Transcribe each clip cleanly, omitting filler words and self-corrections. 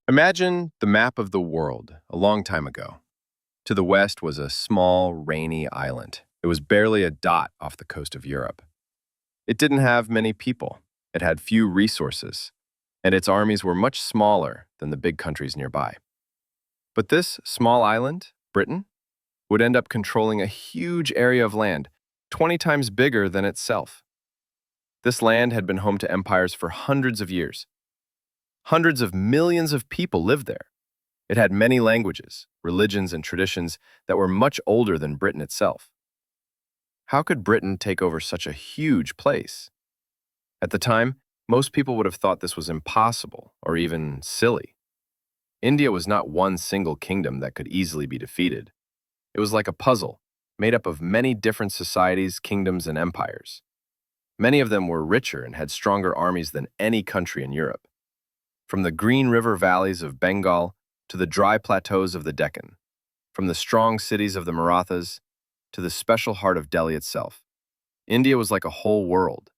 Imagine the map of the world a long time ago. To the west was a small, rainy island. It was barely a dot off the coast of Europe. It didn't have many people. It had few resources, and its armies were much smaller than the big countries nearby. But this small island, Britain, would end up controlling a huge area of land, 20 times bigger than itself. This land had been home to empires for hundreds of years. Hundreds of millions of people lived there. It had many languages, religions, and traditions that were much older than Britain itself. How could Britain take over such a huge place? At the time, most people would have thought this was impossible or even silly. India was not one single kingdom that could easily be defeated. It was like a puzzle, made up of many different societies, kingdoms, and empires. Many of them were richer and had stronger armies than any country in Europe. From the green river valleys of Bengal to the dry plateaus of the Deccan, from the strong cities of the Marathas to the special heart of Delhi itself, India was like a whole world.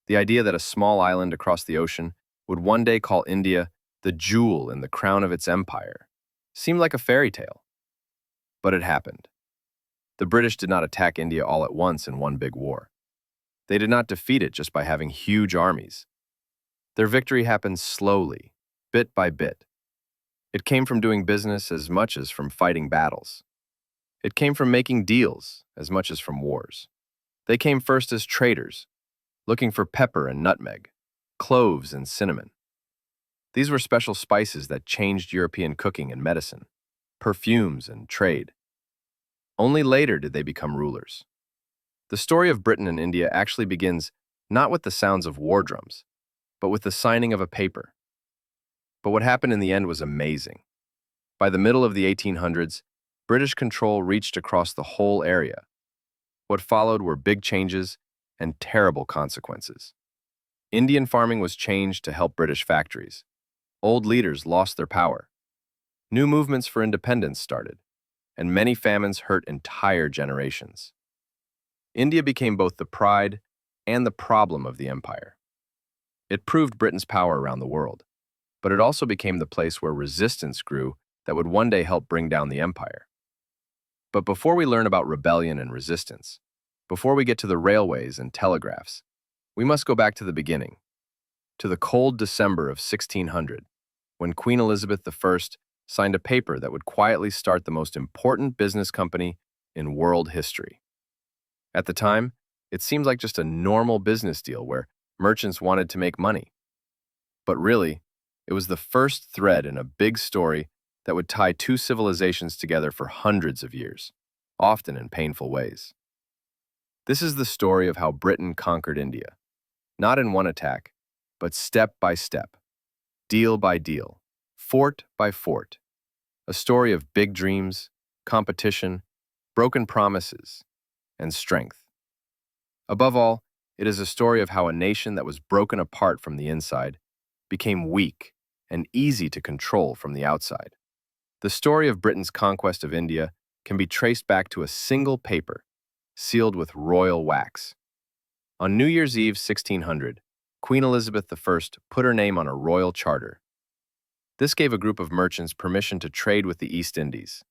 The idea that a small island across the ocean would one day call India the jewel in the crown of its empire seemed like a fairy tale. But it happened. The British did not attack India all at once in one big war. They did not defeat it just by having huge armies. Their victory happened slowly, bit by bit. It came from doing business as much as from fighting battles. It came from making deals as much as from wars. They came first as traders, looking for pepper and nutmeg, cloves and cinnamon. These were special spices that changed European cooking and medicine, perfumes and trade. Only later did they become rulers. The story of Britain and India actually begins not with the sounds of war drums, but with the signing of a paper. But what happened in the end was amazing. By the middle of the 1800s, British control reached across the whole area. What followed were big changes and terrible consequences. Indian farming was changed to help British factories. Old leaders lost their power. New movements for independence started, and many famines hurt entire generations. India became both the pride and the problem of the empire. It proved Britain's power around the world, but it also became the place where resistance grew that would one day help bring down the empire. But before we learn about rebellion and resistance, before we get to the railways and telegraphs, we must go back to the beginning, to the cold December of 1600, when Queen Elizabeth I signed a paper that would quietly start the most important business company in world history. At the time, it seemed like just a normal business deal where merchants wanted to make money. But really, it was the first thread in a big story that would tie two civilizations together for hundreds of years, often in painful ways. This is the story of how Britain conquered India, not in one attack, but step by step, deal by deal, fort by fort. A story of big dreams, competition, broken promises, and strength. Above all, it is a story of how a nation that was broken apart from the inside became weak and easy to control from the outside. The story of Britain's conquest of India can be traced back to a single paper, sealed with royal wax. On New Year's Eve 1600, Queen Elizabeth I put her name on a royal charter. This gave a group of merchants permission to trade with the East Indies.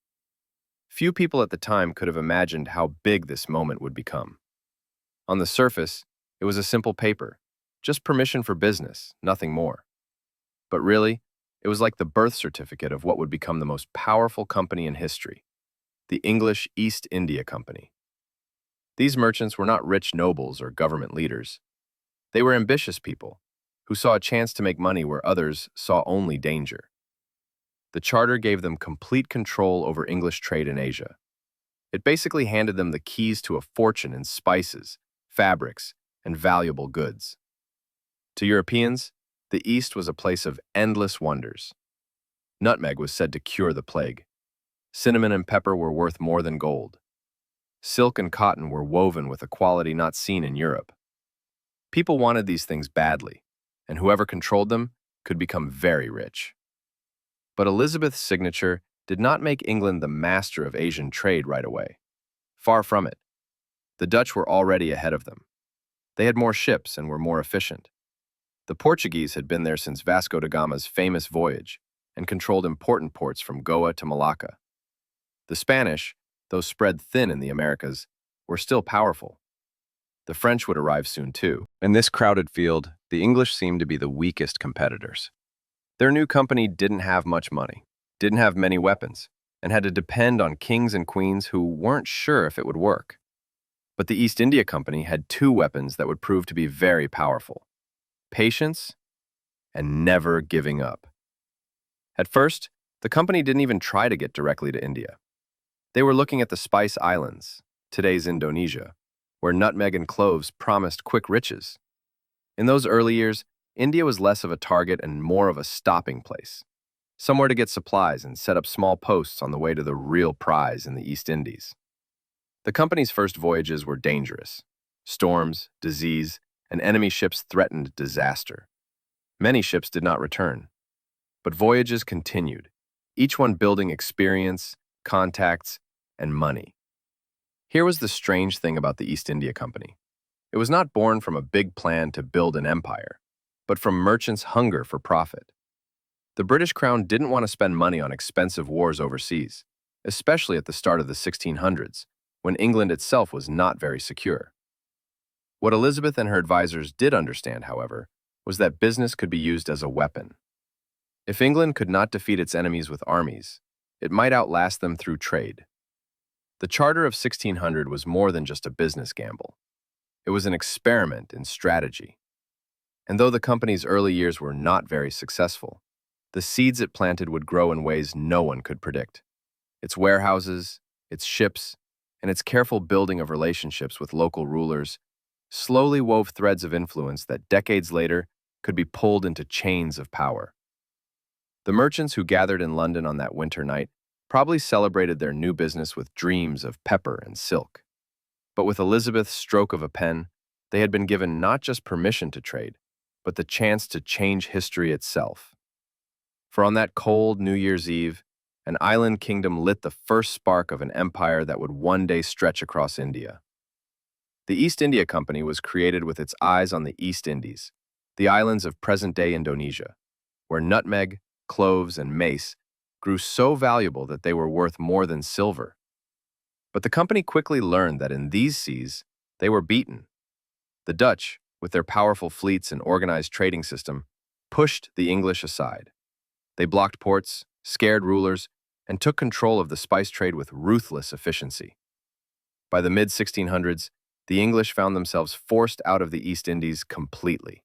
Few people at the time could have imagined how big this moment would become. On the surface, it was a simple paper, just permission for business, nothing more. But really, it was like the birth certificate of what would become the most powerful company in history, the English East India Company. These merchants were not rich nobles or government leaders. They were ambitious people who saw a chance to make money where others saw only danger. The charter gave them complete control over English trade in Asia. It basically handed them the keys to a fortune in spices, fabrics, and valuable goods. To Europeans, the East was a place of endless wonders. Nutmeg was said to cure the plague. Cinnamon and pepper were worth more than gold. Silk and cotton were woven with a quality not seen in Europe. People wanted these things badly, and whoever controlled them could become very rich. But Elizabeth's signature did not make England the master of Asian trade right away. Far from it. The Dutch were already ahead of them. They had more ships and were more efficient. The Portuguese had been there since Vasco da Gama's famous voyage, and controlled important ports from Goa to Malacca. The Spanish, though spread thin in the Americas, were still powerful. The French would arrive soon too. In this crowded field, the English seemed to be the weakest competitors. Their new company didn't have much money, didn't have many weapons, and had to depend on kings and queens who weren't sure if it would work. But the East India Company had two weapons that would prove to be very powerful: patience and never giving up. At first, the company didn't even try to get directly to India. They were looking at the Spice Islands, today's Indonesia, where nutmeg and cloves promised quick riches. In those early years, India was less of a target and more of a stopping place, somewhere to get supplies and set up small posts on the way to the real prize in the East Indies. The company's first voyages were dangerous. Storms, disease, and enemy ships threatened disaster. Many ships did not return. But voyages continued, each one building experience, contacts, and money. Here was the strange thing about the East India Company. It was not born from a big plan to build an empire, but from merchants' hunger for profit. The British Crown didn't want to spend money on expensive wars overseas, especially at the start of the 1600s, when England itself was not very secure. What Elizabeth and her advisors did understand, however, was that business could be used as a weapon. If England could not defeat its enemies with armies, it might outlast them through trade. The Charter of 1600 was more than just a business gamble. It was an experiment in strategy. And though the company's early years were not very successful, the seeds it planted would grow in ways no one could predict. Its warehouses, its ships, and its careful building of relationships with local rulers slowly wove threads of influence that decades later could be pulled into chains of power. The merchants who gathered in London on that winter night probably celebrated their new business with dreams of pepper and silk. But with Elizabeth's stroke of a pen, they had been given not just permission to trade, but the chance to change history itself. For on that cold New Year's Eve, an island kingdom lit the first spark of an empire that would one day stretch across India. The East India Company was created with its eyes on the East Indies, the islands of present-day Indonesia, where nutmeg, cloves, and mace grew so valuable that they were worth more than silver. But the company quickly learned that in these seas, they were beaten. The Dutch, with their powerful fleets and organized trading system, pushed the English aside. They blocked ports, scared rulers, and took control of the spice trade with ruthless efficiency. By the mid-1600s, the English found themselves forced out of the East Indies completely.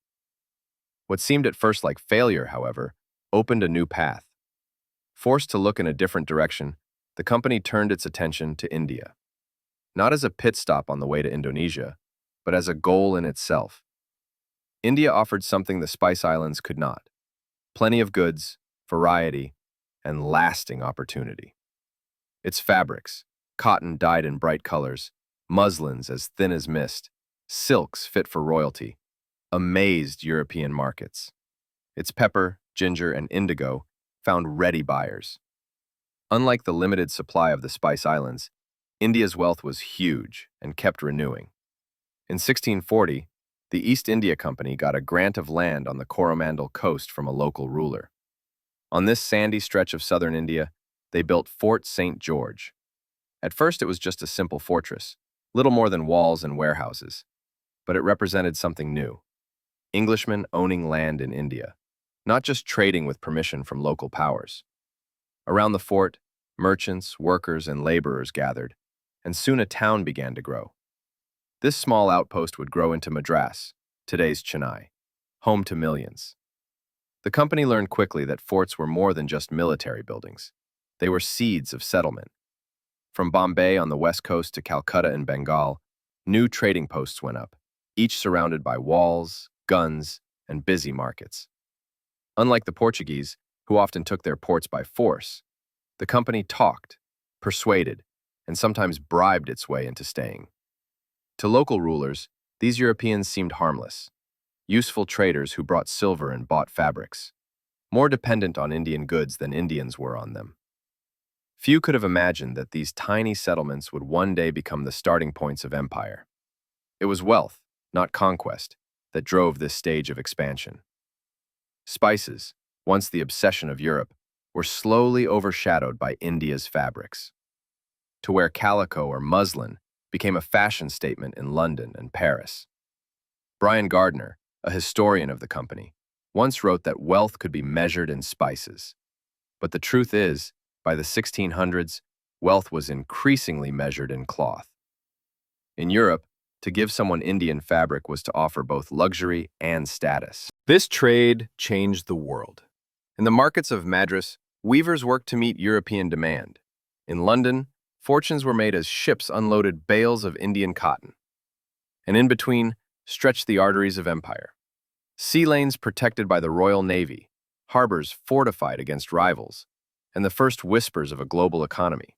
What seemed at first like failure, however, opened a new path. Forced to look in a different direction, the company turned its attention to India. Not as a pit stop on the way to Indonesia, but as a goal in itself. India offered something the Spice Islands could not: plenty of goods, variety, and lasting opportunity. Its fabrics, cotton dyed in bright colors, muslins as thin as mist, silks fit for royalty, amazed European markets. Its pepper, ginger, and indigo found ready buyers. Unlike the limited supply of the Spice Islands, India's wealth was huge and kept renewing. In 1640, the East India Company got a grant of land on the Coromandel coast from a local ruler. On this sandy stretch of southern India, they built Fort St. George. At first, it was just a simple fortress, little more than walls and warehouses, but it represented something new: Englishmen owning land in India, not just trading with permission from local powers. Around the fort, merchants, workers, and laborers gathered, and soon a town began to grow. This small outpost would grow into Madras, today's Chennai, home to millions. The company learned quickly that forts were more than just military buildings. They were seeds of settlement. From Bombay on the west coast to Calcutta in Bengal, new trading posts went up, each surrounded by walls, guns, and busy markets. Unlike the Portuguese, who often took their ports by force, the company talked, persuaded, and sometimes bribed its way into staying. To local rulers, these Europeans seemed harmless, useful traders who brought silver and bought fabrics, more dependent on Indian goods than Indians were on them. Few could have imagined that these tiny settlements would one day become the starting points of empire. It was wealth, not conquest, that drove this stage of expansion. Spices, once the obsession of Europe, were slowly overshadowed by India's fabrics. To wear calico or muslin became a fashion statement in London and Paris. Brian Gardner, a historian of the company, once wrote that wealth could be measured in spices. But the truth is, by the 1600s, wealth was increasingly measured in cloth. In Europe, to give someone Indian fabric was to offer both luxury and status. This trade changed the world. In the markets of Madras, weavers worked to meet European demand. In London, fortunes were made as ships unloaded bales of Indian cotton. And in between stretched the arteries of empire. Sea lanes protected by the Royal Navy, harbors fortified against rivals, and the first whispers of a global economy.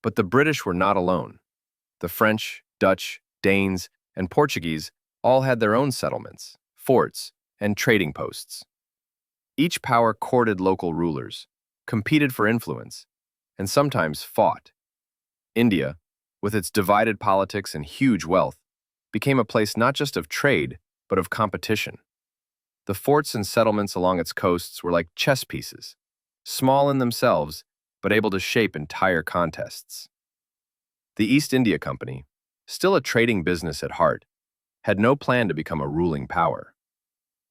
But the British were not alone. The French, Dutch, Danes, and Portuguese all had their own settlements, forts, and trading posts. Each power courted local rulers, competed for influence, and sometimes fought. India, with its divided politics and huge wealth, became a place not just of trade, but of competition. The forts and settlements along its coasts were like chess pieces, small in themselves, but able to shape entire contests. The East India Company, still a trading business at heart, had no plan to become a ruling power.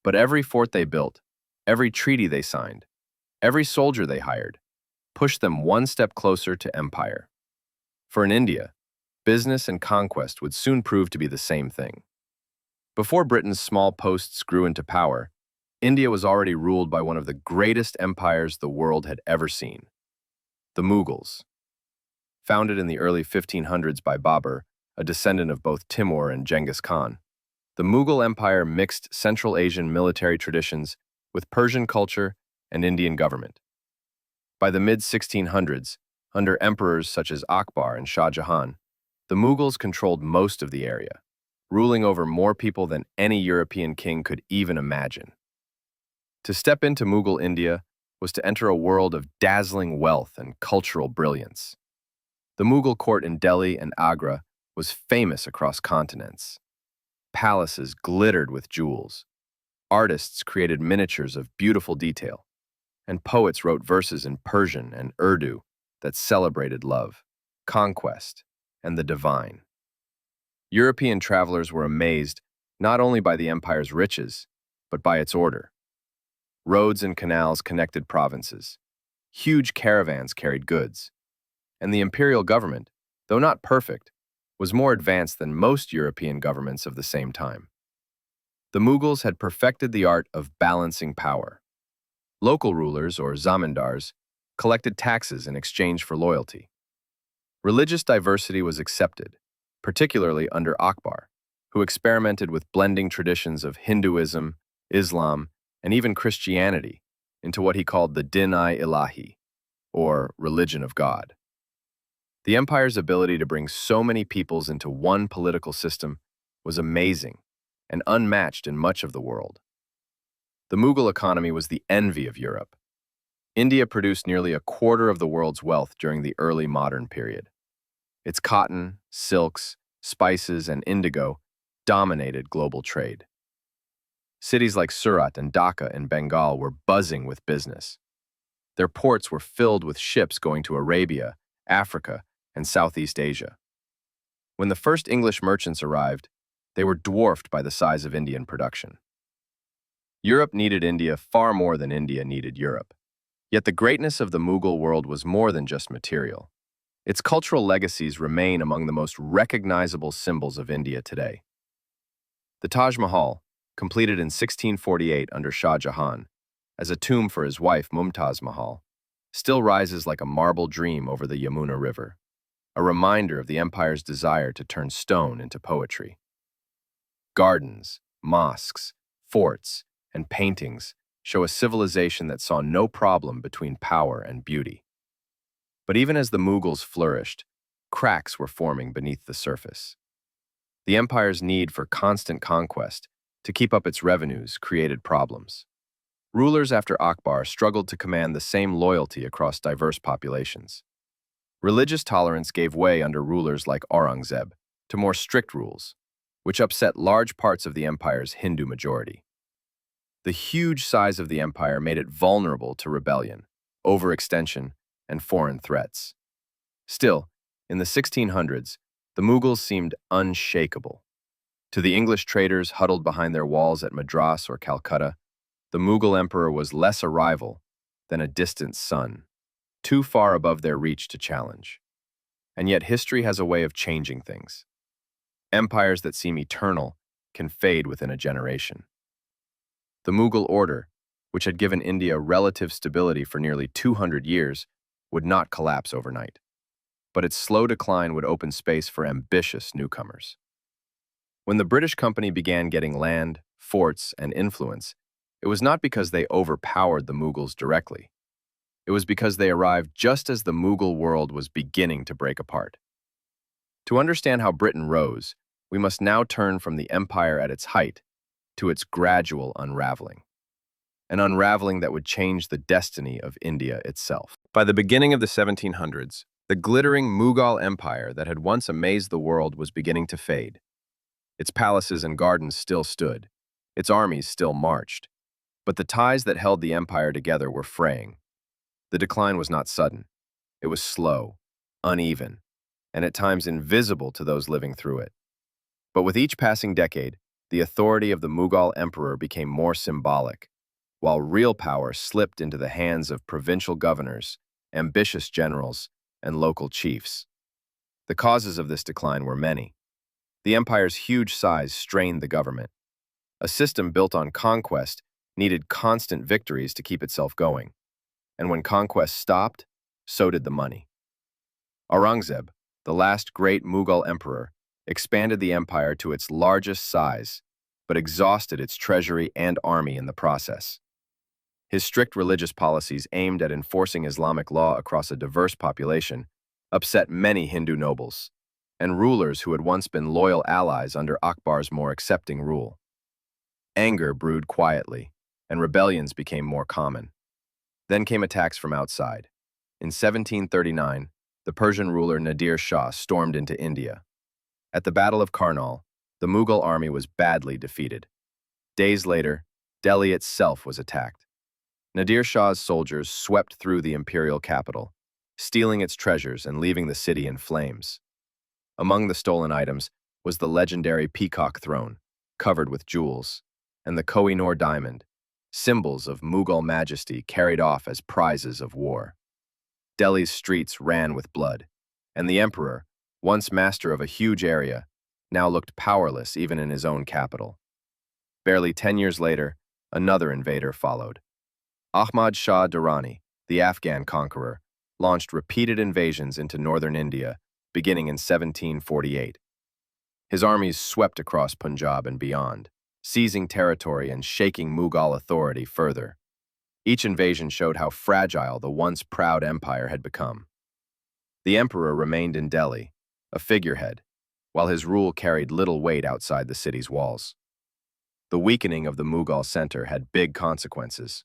But every fort they built, every treaty they signed, every soldier they hired, pushed them one step closer to empire. For in India, business and conquest would soon prove to be the same thing. Before Britain's small posts grew into power, India was already ruled by one of the greatest empires the world had ever seen, the Mughals. Founded in the early 1500s by Babur, a descendant of both Timur and Genghis Khan, the Mughal Empire mixed Central Asian military traditions with Persian culture and Indian government. By the mid-1600s, under emperors such as Akbar and Shah Jahan, the Mughals controlled most of the area, ruling over more people than any European king could even imagine. To step into Mughal India was to enter a world of dazzling wealth and cultural brilliance. The Mughal court in Delhi and Agra was famous across continents. Palaces glittered with jewels. Artists created miniatures of beautiful detail, and poets wrote verses in Persian and Urdu that celebrated love, conquest, and the divine. European travelers were amazed not only by the empire's riches, but by its order. Roads and canals connected provinces. Huge caravans carried goods. And the imperial government, though not perfect, was more advanced than most European governments of the same time. The Mughals had perfected the art of balancing power. Local rulers, or zamindars, collected taxes in exchange for loyalty. Religious diversity was accepted, particularly under Akbar, who experimented with blending traditions of Hinduism, Islam, and even Christianity into what he called the Din-i-Ilahi, or religion of God. The empire's ability to bring so many peoples into one political system was amazing and unmatched in much of the world. The Mughal economy was the envy of Europe. India produced nearly a quarter of the world's wealth during the early modern period. Its cotton, silks, spices, and indigo dominated global trade. Cities like Surat and Dhaka in Bengal were buzzing with business. Their ports were filled with ships going to Arabia, Africa, and Southeast Asia. When the first English merchants arrived, they were dwarfed by the size of Indian production. Europe needed India far more than India needed Europe. Yet the greatness of the Mughal world was more than just material. Its cultural legacies remain among the most recognizable symbols of India today. The Taj Mahal, completed in 1648 under Shah Jahan, as a tomb for his wife Mumtaz Mahal, still rises like a marble dream over the Yamuna River, a reminder of the empire's desire to turn stone into poetry. Gardens, mosques, forts, and paintings show a civilization that saw no problem between power and beauty. But even as the Mughals flourished, cracks were forming beneath the surface. The empire's need for constant conquest to keep up its revenues created problems. Rulers after Akbar struggled to command the same loyalty across diverse populations. Religious tolerance gave way under rulers like Aurangzeb to more strict rules, which upset large parts of the empire's Hindu majority. The huge size of the empire made it vulnerable to rebellion, overextension, and foreign threats. Still, in the 1600s, the Mughals seemed unshakable. To the English traders huddled behind their walls at Madras or Calcutta, the Mughal emperor was less a rival than a distant sun, too far above their reach to challenge. And yet history has a way of changing things. Empires that seem eternal can fade within a generation. The Mughal order, which had given India relative stability for nearly 200 years, would not collapse overnight. But its slow decline would open space for ambitious newcomers. When the British Company began getting land, forts, and influence, it was not because they overpowered the Mughals directly. It was because they arrived just as the Mughal world was beginning to break apart. To understand how Britain rose, we must now turn from the empire at its height to its gradual unraveling. An unraveling that would change the destiny of India itself. By the beginning of the 1700s, the glittering Mughal empire that had once amazed the world was beginning to fade. Its palaces and gardens still stood, its armies still marched, but the ties that held the empire together were fraying. The decline was not sudden. It was slow, uneven, and at times invisible to those living through it. But with each passing decade, the authority of the Mughal emperor became more symbolic, while real power slipped into the hands of provincial governors, ambitious generals, and local chiefs. The causes of this decline were many. The empire's huge size strained the government. A system built on conquest needed constant victories to keep itself going. And when conquest stopped, so did the money. Aurangzeb, the last great Mughal emperor, expanded the empire to its largest size, but exhausted its treasury and army in the process. His strict religious policies aimed at enforcing Islamic law across a diverse population upset many Hindu nobles and rulers who had once been loyal allies under Akbar's more accepting rule. Anger brewed quietly, and rebellions became more common. Then came attacks from outside. In 1739, the Persian ruler Nadir Shah stormed into India. At the Battle of Karnal, the Mughal army was badly defeated. Days later, Delhi itself was attacked. Nadir Shah's soldiers swept through the imperial capital, stealing its treasures and leaving the city in flames. Among the stolen items was the legendary peacock throne, covered with jewels, and the Koh-i-Noor diamond, symbols of Mughal majesty carried off as prizes of war. Delhi's streets ran with blood, and the emperor, once master of a huge area, now looked powerless even in his own capital. Barely 10 years later, another invader followed. Ahmad Shah Durrani, the Afghan conqueror, launched repeated invasions into northern India, beginning in 1748. His armies swept across Punjab and beyond, seizing territory and shaking Mughal authority further. Each invasion showed how fragile the once proud empire had become. The emperor remained in Delhi, a figurehead, while his rule carried little weight outside the city's walls. The weakening of the Mughal center had big consequences.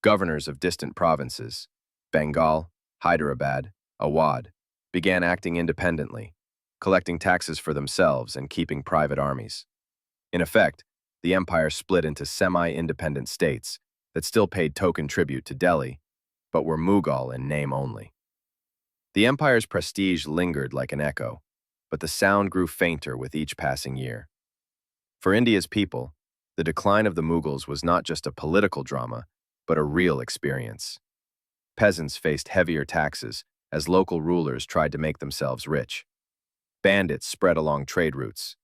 Governors of distant provinces, Bengal, Hyderabad, Awadh, began acting independently, collecting taxes for themselves and keeping private armies. In effect, the empire split into semi-independent states that still paid token tribute to Delhi, but were Mughal in name only. The empire's prestige lingered like an echo, but the sound grew fainter with each passing year. For India's people, the decline of the Mughals was not just a political drama, but a real experience. Peasants faced heavier taxes as local rulers tried to make themselves rich. Bandits spread along trade routes.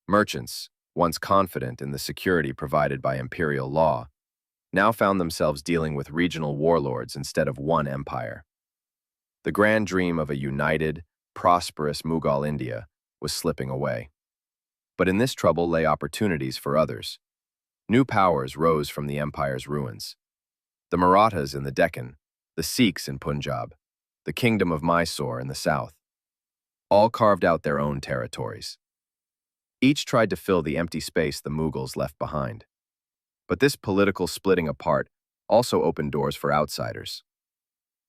Merchants, once confident in the security provided by imperial law, now found themselves dealing with regional warlords instead of one empire. The grand dream of a united, prosperous Mughal India was slipping away. But in this trouble lay opportunities for others. New powers rose from the empire's ruins. The Marathas in the Deccan, the Sikhs in Punjab, the kingdom of Mysore in the south, all carved out their own territories. Each tried to fill the empty space the Mughals left behind. But this political splitting apart also opened doors for outsiders.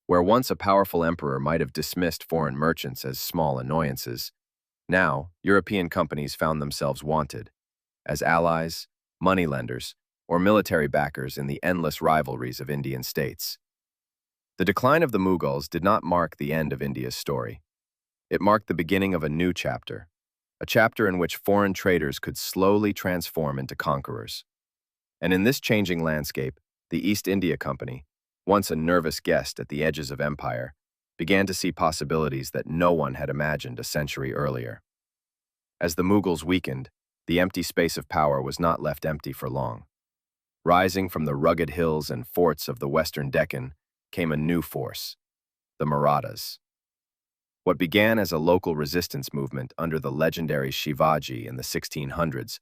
Where once a powerful emperor might have dismissed foreign merchants as small annoyances, now European companies found themselves wanted as allies, moneylenders, or military backers in the endless rivalries of Indian states. The decline of the Mughals did not mark the end of India's story. It marked the beginning of a chapter in which foreign traders could slowly transform into conquerors. And in this changing landscape, the East India Company, once a nervous guest at the edges of empire, began to see possibilities that no one had imagined a century earlier. As the Mughals weakened, the empty space of power was not left empty for long. Rising from the rugged hills and forts of the western Deccan came a new force, the Marathas. What began as a local resistance movement under the legendary Shivaji in the 1600s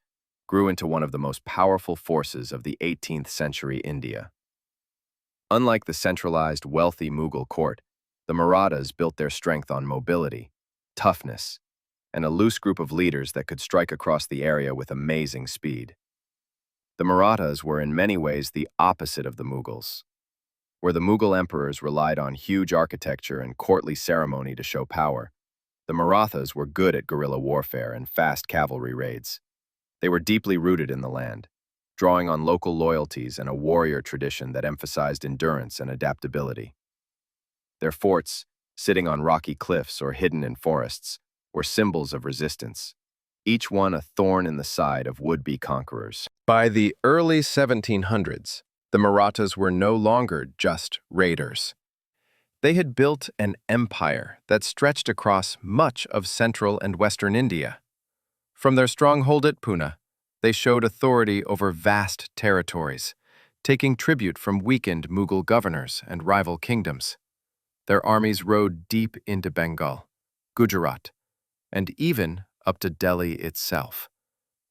grew into one of the most powerful forces of the 18th century India. Unlike the centralized, wealthy Mughal court, the Marathas built their strength on mobility, toughness, and a loose group of leaders that could strike across the area with amazing speed. The Marathas were in many ways the opposite of the Mughals. Where the Mughal emperors relied on huge architecture and courtly ceremony to show power, the Marathas were good at guerrilla warfare and fast cavalry raids. They were deeply rooted in the land, drawing on local loyalties and a warrior tradition that emphasized endurance and adaptability. Their forts, sitting on rocky cliffs or hidden in forests, were symbols of resistance, each one a thorn in the side of would-be conquerors. By the early 1700s, the Marathas were no longer just raiders. They had built an empire that stretched across much of central and western India. From their stronghold at Pune, they showed authority over vast territories, taking tribute from weakened Mughal governors and rival kingdoms. Their armies rode deep into Bengal, Gujarat, and even up to Delhi itself,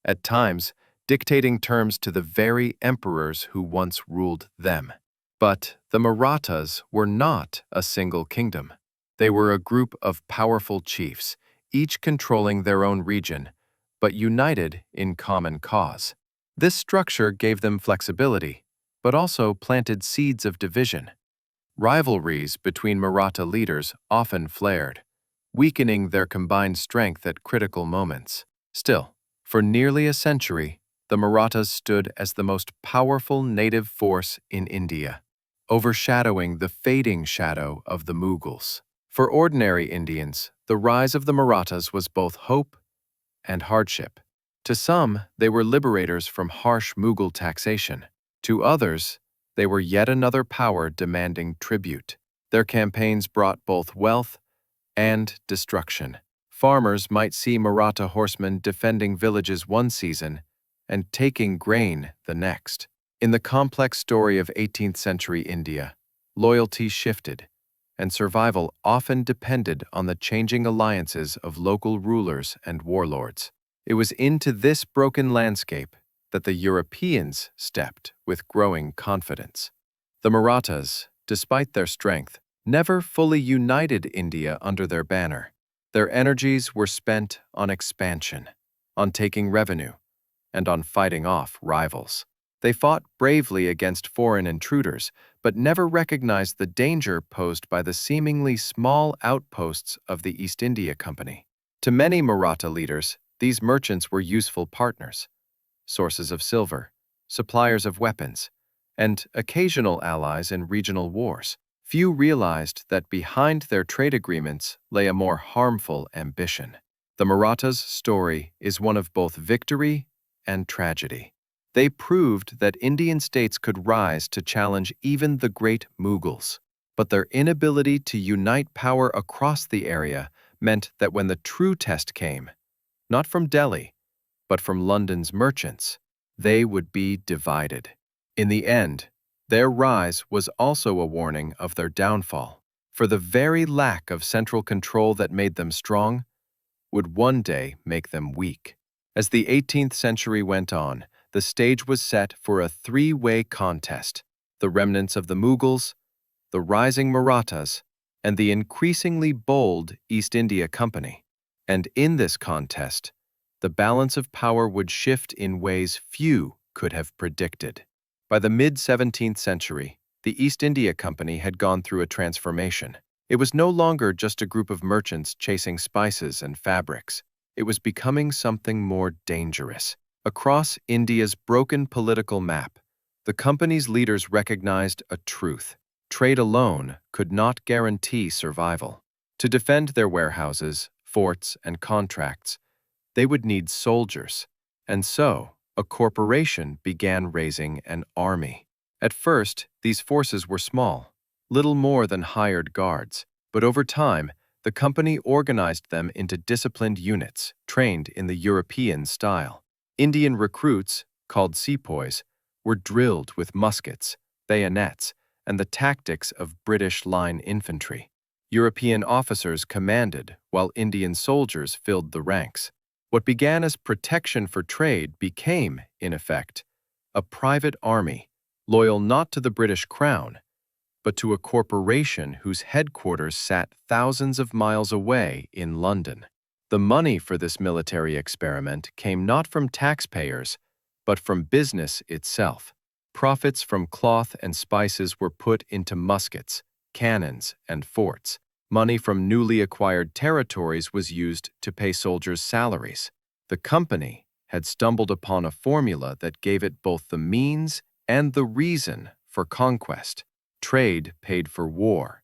at times dictating terms to the very emperors who once ruled them. But the Marathas were not a single kingdom. They were a group of powerful chiefs, each controlling their own region, but united in common cause. This structure gave them flexibility, but also planted seeds of division. Rivalries between Maratha leaders often flared, weakening their combined strength at critical moments. Still, for nearly a century, the Marathas stood as the most powerful native force in India, overshadowing the fading shadow of the Mughals. For ordinary Indians, the rise of the Marathas was both hope and hardship. To some, they were liberators from harsh Mughal taxation. To others, they were yet another power demanding tribute. Their campaigns brought both wealth and destruction. Farmers might see Maratha horsemen defending villages one season and taking grain the next. In the complex story of 18th century India, loyalty shifted, and survival often depended on the changing alliances of local rulers and warlords. It was into this broken landscape that the Europeans stepped with growing confidence. The Marathas, despite their strength, never fully united India under their banner. Their energies were spent on expansion, on taking revenue, and on fighting off rivals. They fought bravely against foreign intruders, but never recognized the danger posed by the seemingly small outposts of the East India Company. To many Maratha leaders, these merchants were useful partners, sources of silver, suppliers of weapons, and occasional allies in regional wars. Few realized that behind their trade agreements lay a more harmful ambition. The Marathas' story is one of both victory and tragedy. They proved that Indian states could rise to challenge even the great Mughals, but their inability to unite power across the area meant that when the true test came, not from Delhi, but from London's merchants, they would be divided. In the end, their rise was also a warning of their downfall, for the very lack of central control that made them strong would one day make them weak. As the 18th century went on, the stage was set for a three-way contest: the remnants of the Mughals, the rising Marathas, and the increasingly bold East India Company. And in this contest, the balance of power would shift in ways few could have predicted. By the mid-17th century, the East India Company had gone through a transformation. It was no longer just a group of merchants chasing spices and fabrics. It was becoming something more dangerous. Across India's broken political map, the company's leaders recognized a truth. trade alone could not guarantee survival. To defend their warehouses, forts, and contracts, they would need soldiers, and so a corporation began raising an army. At first, these forces were small, little more than hired guards, but over time, the company organized them into disciplined units, trained in the European style. Indian recruits, called sepoys, were drilled with muskets, bayonets, and the tactics of British line infantry. European officers commanded, while Indian soldiers filled the ranks. What began as protection for trade became, in effect, a private army, loyal not to the British crown, but to a corporation whose headquarters sat thousands of miles away in London. The money for this military experiment came not from taxpayers, but from business itself. Profits from cloth and spices were put into muskets, cannons, and forts. Money from newly acquired territories was used to pay soldiers' salaries. The company had stumbled upon a formula that gave it both the means and the reason for conquest. Trade paid for war,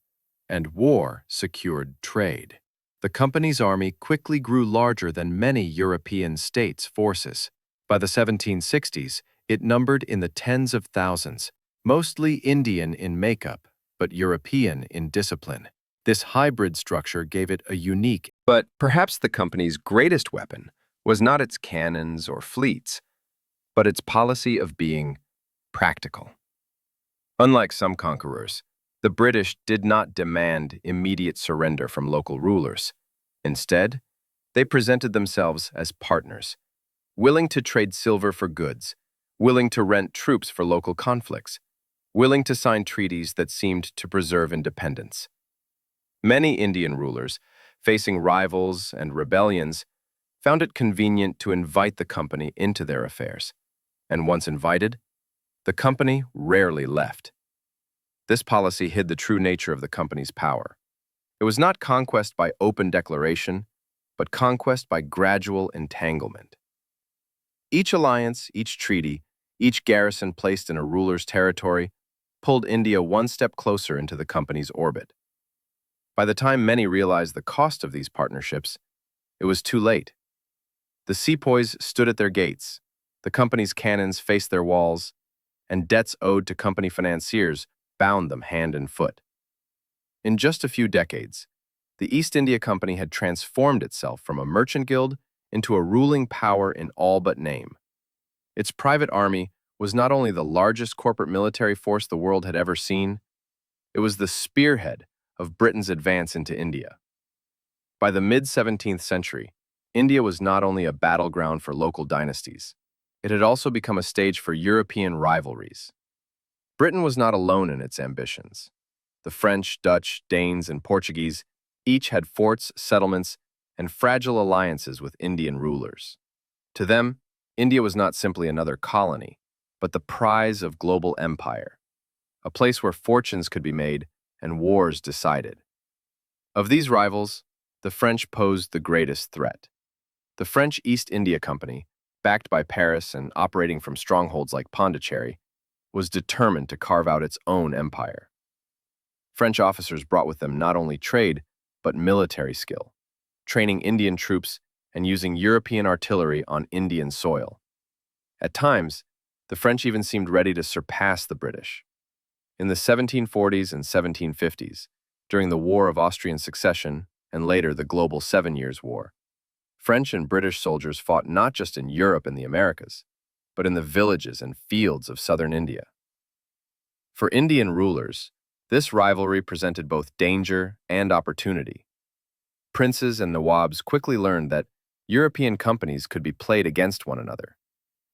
and war secured trade. The company's army quickly grew larger than many European states' forces. By the 1760s, it numbered in the tens of thousands, mostly Indian in makeup, but European in discipline. This hybrid structure gave it a unique. But perhaps the company's greatest weapon was not its cannons or fleets, but its policy of being practical. Unlike some conquerors, the British did not demand immediate surrender from local rulers. Instead, they presented themselves as partners, willing to trade silver for goods, willing to rent troops for local conflicts, willing to sign treaties that seemed to preserve independence. Many Indian rulers, facing rivals and rebellions, found it convenient to invite the company into their affairs, and once invited, the company rarely left. This policy hid the true nature of the company's power. It was not conquest by open declaration, but conquest by gradual entanglement. Each alliance, each treaty, each garrison placed in a ruler's territory pulled India one step closer into the company's orbit. By the time many realized the cost of these partnerships, it was too late. The sepoys stood at their gates, the company's cannons faced their walls, and debts owed to company financiers bound them hand and foot. In just a few decades, the East India Company had transformed itself from a merchant guild into a ruling power in all but name. Its private army was not only the largest corporate military force the world had ever seen, it was the spearhead of Britain's advance into India. By the mid-17th century, India was not only a battleground for local dynasties, it had also become a stage for European rivalries. Britain was not alone in its ambitions. The French, Dutch, Danes, and Portuguese each had forts, settlements, and fragile alliances with Indian rulers. To them, India was not simply another colony, but the prize of global empire, a place where fortunes could be made and wars decided. Of these rivals, the French posed the greatest threat. The French East India Company, backed by Paris and operating from strongholds like Pondicherry, was determined to carve out its own empire. French officers brought with them not only trade, but military skill, training Indian troops and using European artillery on Indian soil. At times, the French even seemed ready to surpass the British. In the 1740s and 1750s, during the War of Austrian Succession and later the Global 7 Years' War, French and British soldiers fought not just in Europe and the Americas, but in the villages and fields of southern India. For Indian rulers, this rivalry presented both danger and opportunity. Princes and nawabs quickly learned that European companies could be played against one another.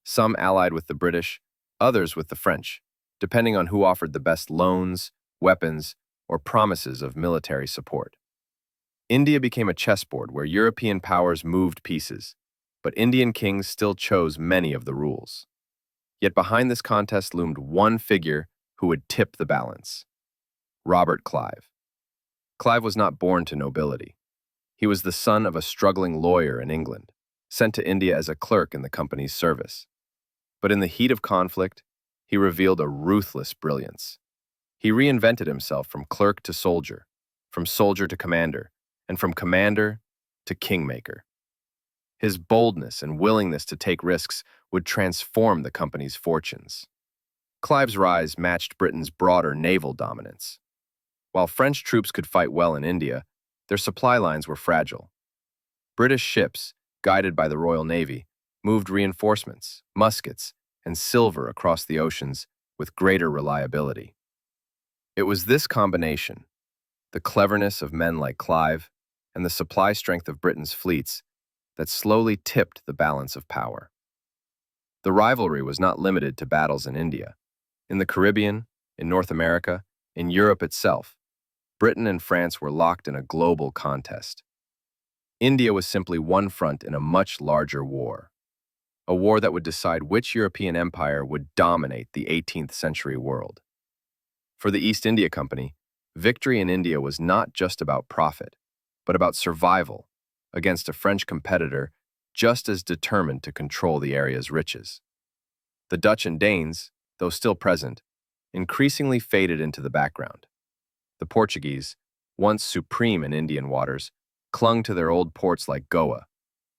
Some allied with the British, others with the French, depending on who offered the best loans, weapons, or promises of military support. India became a chessboard where European powers moved pieces, but Indian kings still chose many of the rules. Yet behind this contest loomed one figure who would tip the balance: Robert Clive. Clive was not born to nobility. He was the son of a struggling lawyer in England, sent to India as a clerk in the company's service. But in the heat of conflict, he revealed a ruthless brilliance. He reinvented himself from clerk to soldier, from soldier to commander, and from commander to kingmaker. His boldness and willingness to take risks would transform the company's fortunes. Clive's rise matched Britain's broader naval dominance. While French troops could fight well in India, their supply lines were fragile. British ships, guided by the Royal Navy, moved reinforcements, muskets, and silver across the oceans with greater reliability. It was this combination, the cleverness of men like Clive and the supply strength of Britain's fleets, that slowly tipped the balance of power. The rivalry was not limited to battles in India. In the Caribbean, in North America, in Europe itself, Britain and France were locked in a global contest. India was simply one front in a much larger war, a war that would decide which European empire would dominate the 18th century world. For the East India Company, victory in India was not just about profit, but about survival against a French competitor just as determined to control the area's riches. The Dutch and Danes, though still present, increasingly faded into the background. The Portuguese, once supreme in Indian waters, clung to their old ports like Goa,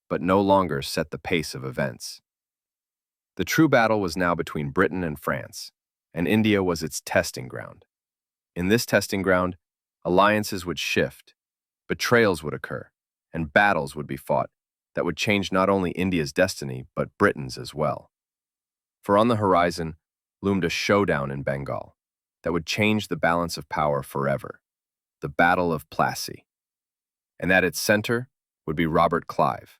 but no longer set the pace of events. The true battle was now between Britain and France, and India was its testing ground. In this testing ground, alliances would shift, betrayals would occur, and battles would be fought that would change not only India's destiny, but Britain's as well. For on the horizon loomed a showdown in Bengal that would change the balance of power forever, the Battle of Plassey. And at its center would be Robert Clive,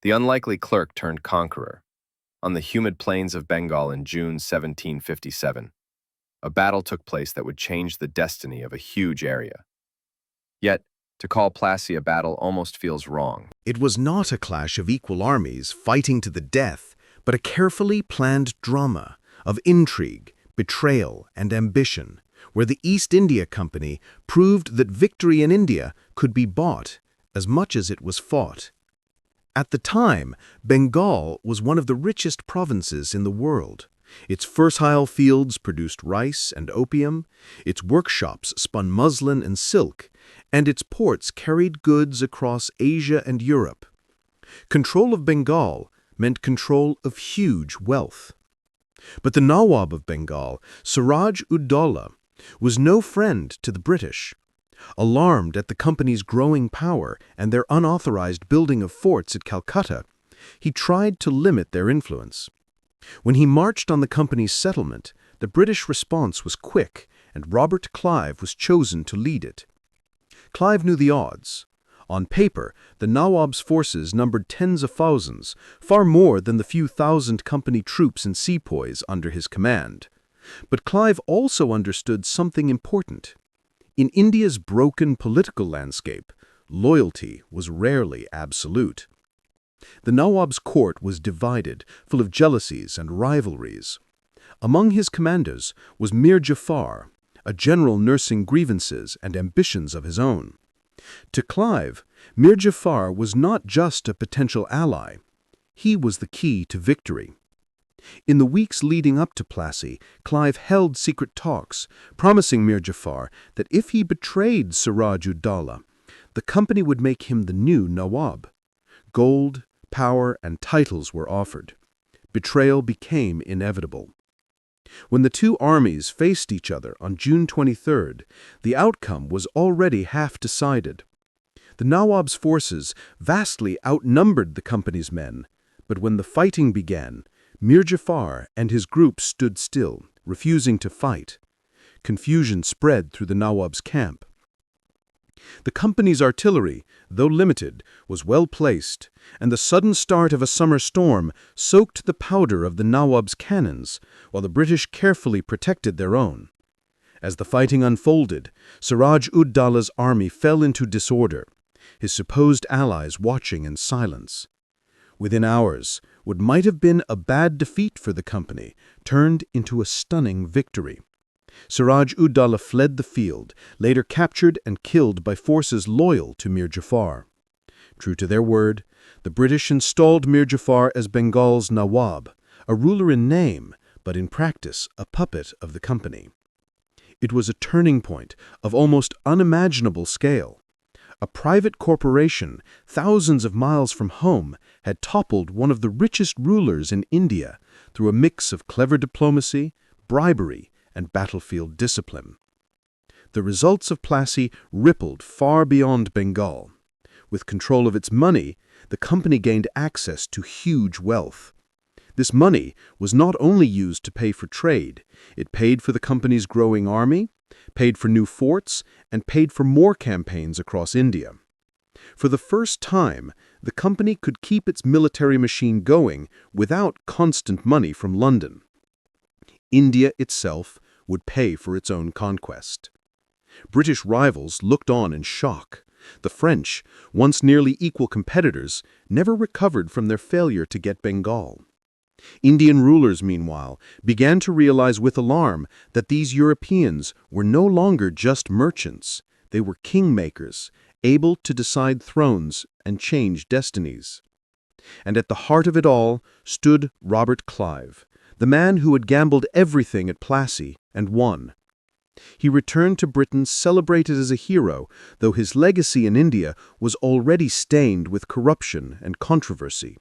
the unlikely clerk turned conqueror. On the humid plains of Bengal in June 1757, a battle took place that would change the destiny of a huge area. Yet, to call Plassey a battle almost feels wrong. It was not a clash of equal armies fighting to the death, but a carefully planned drama of intrigue, betrayal, and ambition, where the East India Company proved that victory in India could be bought as much as it was fought. At the time, Bengal was one of the richest provinces in the world. Its fertile fields produced rice and opium, its workshops spun muslin and silk, and its ports carried goods across Asia and Europe. Control of Bengal meant control of huge wealth. But the Nawab of Bengal, Siraj-ud-Dowlah, was no friend to the British. Alarmed at the company's growing power and their unauthorized building of forts at Calcutta, he tried to limit their influence. When he marched on the company's settlement, the British response was quick, and Robert Clive was chosen to lead it. Clive knew the odds. On paper, the Nawab's forces numbered tens of thousands, far more than the few thousand company troops and sepoys under his command. But Clive also understood something important. In India's broken political landscape, loyalty was rarely absolute. The Nawab's court was divided, full of jealousies and rivalries. Among his commanders was Mir Jafar, a general nursing grievances and ambitions of his own. To Clive, Mir Jafar was not just a potential ally. He was the key to victory. In the weeks leading up to Plassey, Clive held secret talks, promising Mir Jafar that if he betrayed Siraj-ud-Dowlah, the company would make him the new Nawab. Gold, power, and titles were offered. Betrayal became inevitable. When the two armies faced each other on June 23rd, the outcome was already half decided. The Nawab's forces vastly outnumbered the company's men, but when the fighting began, Mir Jafar and his group stood still, refusing to fight. Confusion spread through the Nawab's camp. The company's artillery, though limited, was well placed, and the sudden start of a summer storm soaked the powder of the Nawab's cannons, while the British carefully protected their own. As the fighting unfolded, Siraj-ud-Dowlah's army fell into disorder, his supposed allies watching in silence. Within hours, what might have been a bad defeat for the company turned into a stunning victory. Siraj-ud-Dowlah fled the field, later captured and killed by forces loyal to Mir Jafar. True to their word, the British installed Mir Jafar as Bengal's Nawab, a ruler in name, but in practice a puppet of the company. It was a turning point of almost unimaginable scale. A private corporation, thousands of miles from home, had toppled one of the richest rulers in India through a mix of clever diplomacy, bribery, and battlefield discipline. The results of Plassey rippled far beyond Bengal. With control of its money, the company gained access to huge wealth. This money was not only used to pay for trade, it paid for the company's growing army, paid for new forts, and paid for more campaigns across India. For the first time, the company could keep its military machine going without constant money from London. India itself would pay for its own conquest. British rivals looked on in shock. The French, once nearly equal competitors, never recovered from their failure to get Bengal. Indian rulers, meanwhile, began to realize with alarm that these Europeans were no longer just merchants. They were kingmakers, able to decide thrones and change destinies. And at the heart of it all stood Robert Clive, the man who had gambled everything at Plassey and won. He returned to Britain celebrated as a hero, though his legacy in India was already stained with corruption and controversy.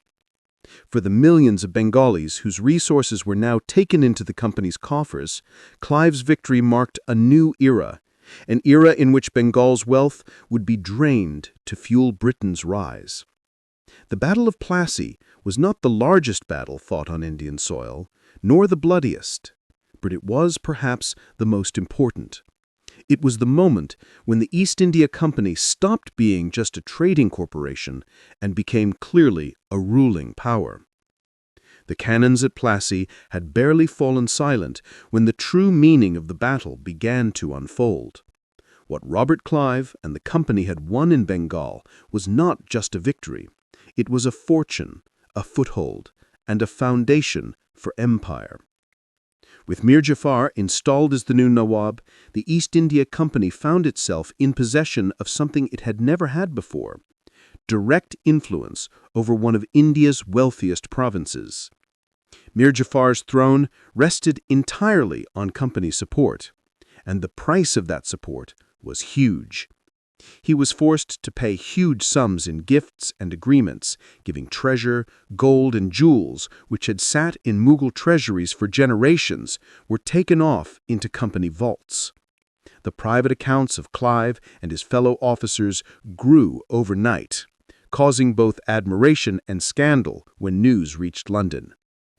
For the millions of Bengalis whose resources were now taken into the company's coffers, Clive's victory marked a new era, an era in which Bengal's wealth would be drained to fuel Britain's rise. The Battle of Plassey was not the largest battle fought on Indian soil, nor the bloodiest, but it was perhaps the most important. It was the moment when the East India Company stopped being just a trading corporation and became clearly a ruling power. The cannons at Plassey had barely fallen silent when the true meaning of the battle began to unfold. What Robert Clive and the company had won in Bengal was not just a victory. It was a fortune, a foothold, and a foundation for empire. With Mir Jafar installed as the new Nawab, the East India Company found itself in possession of something it had never had before: direct influence over one of India's wealthiest provinces. Mir Jafar's throne rested entirely on company support, and the price of that support was huge. He was forced to pay huge sums in gifts and agreements, giving treasure, gold, and jewels, which had sat in Mughal treasuries for generations, were taken off into company vaults. The private accounts of Clive and his fellow officers grew overnight, causing both admiration and scandal when news reached London.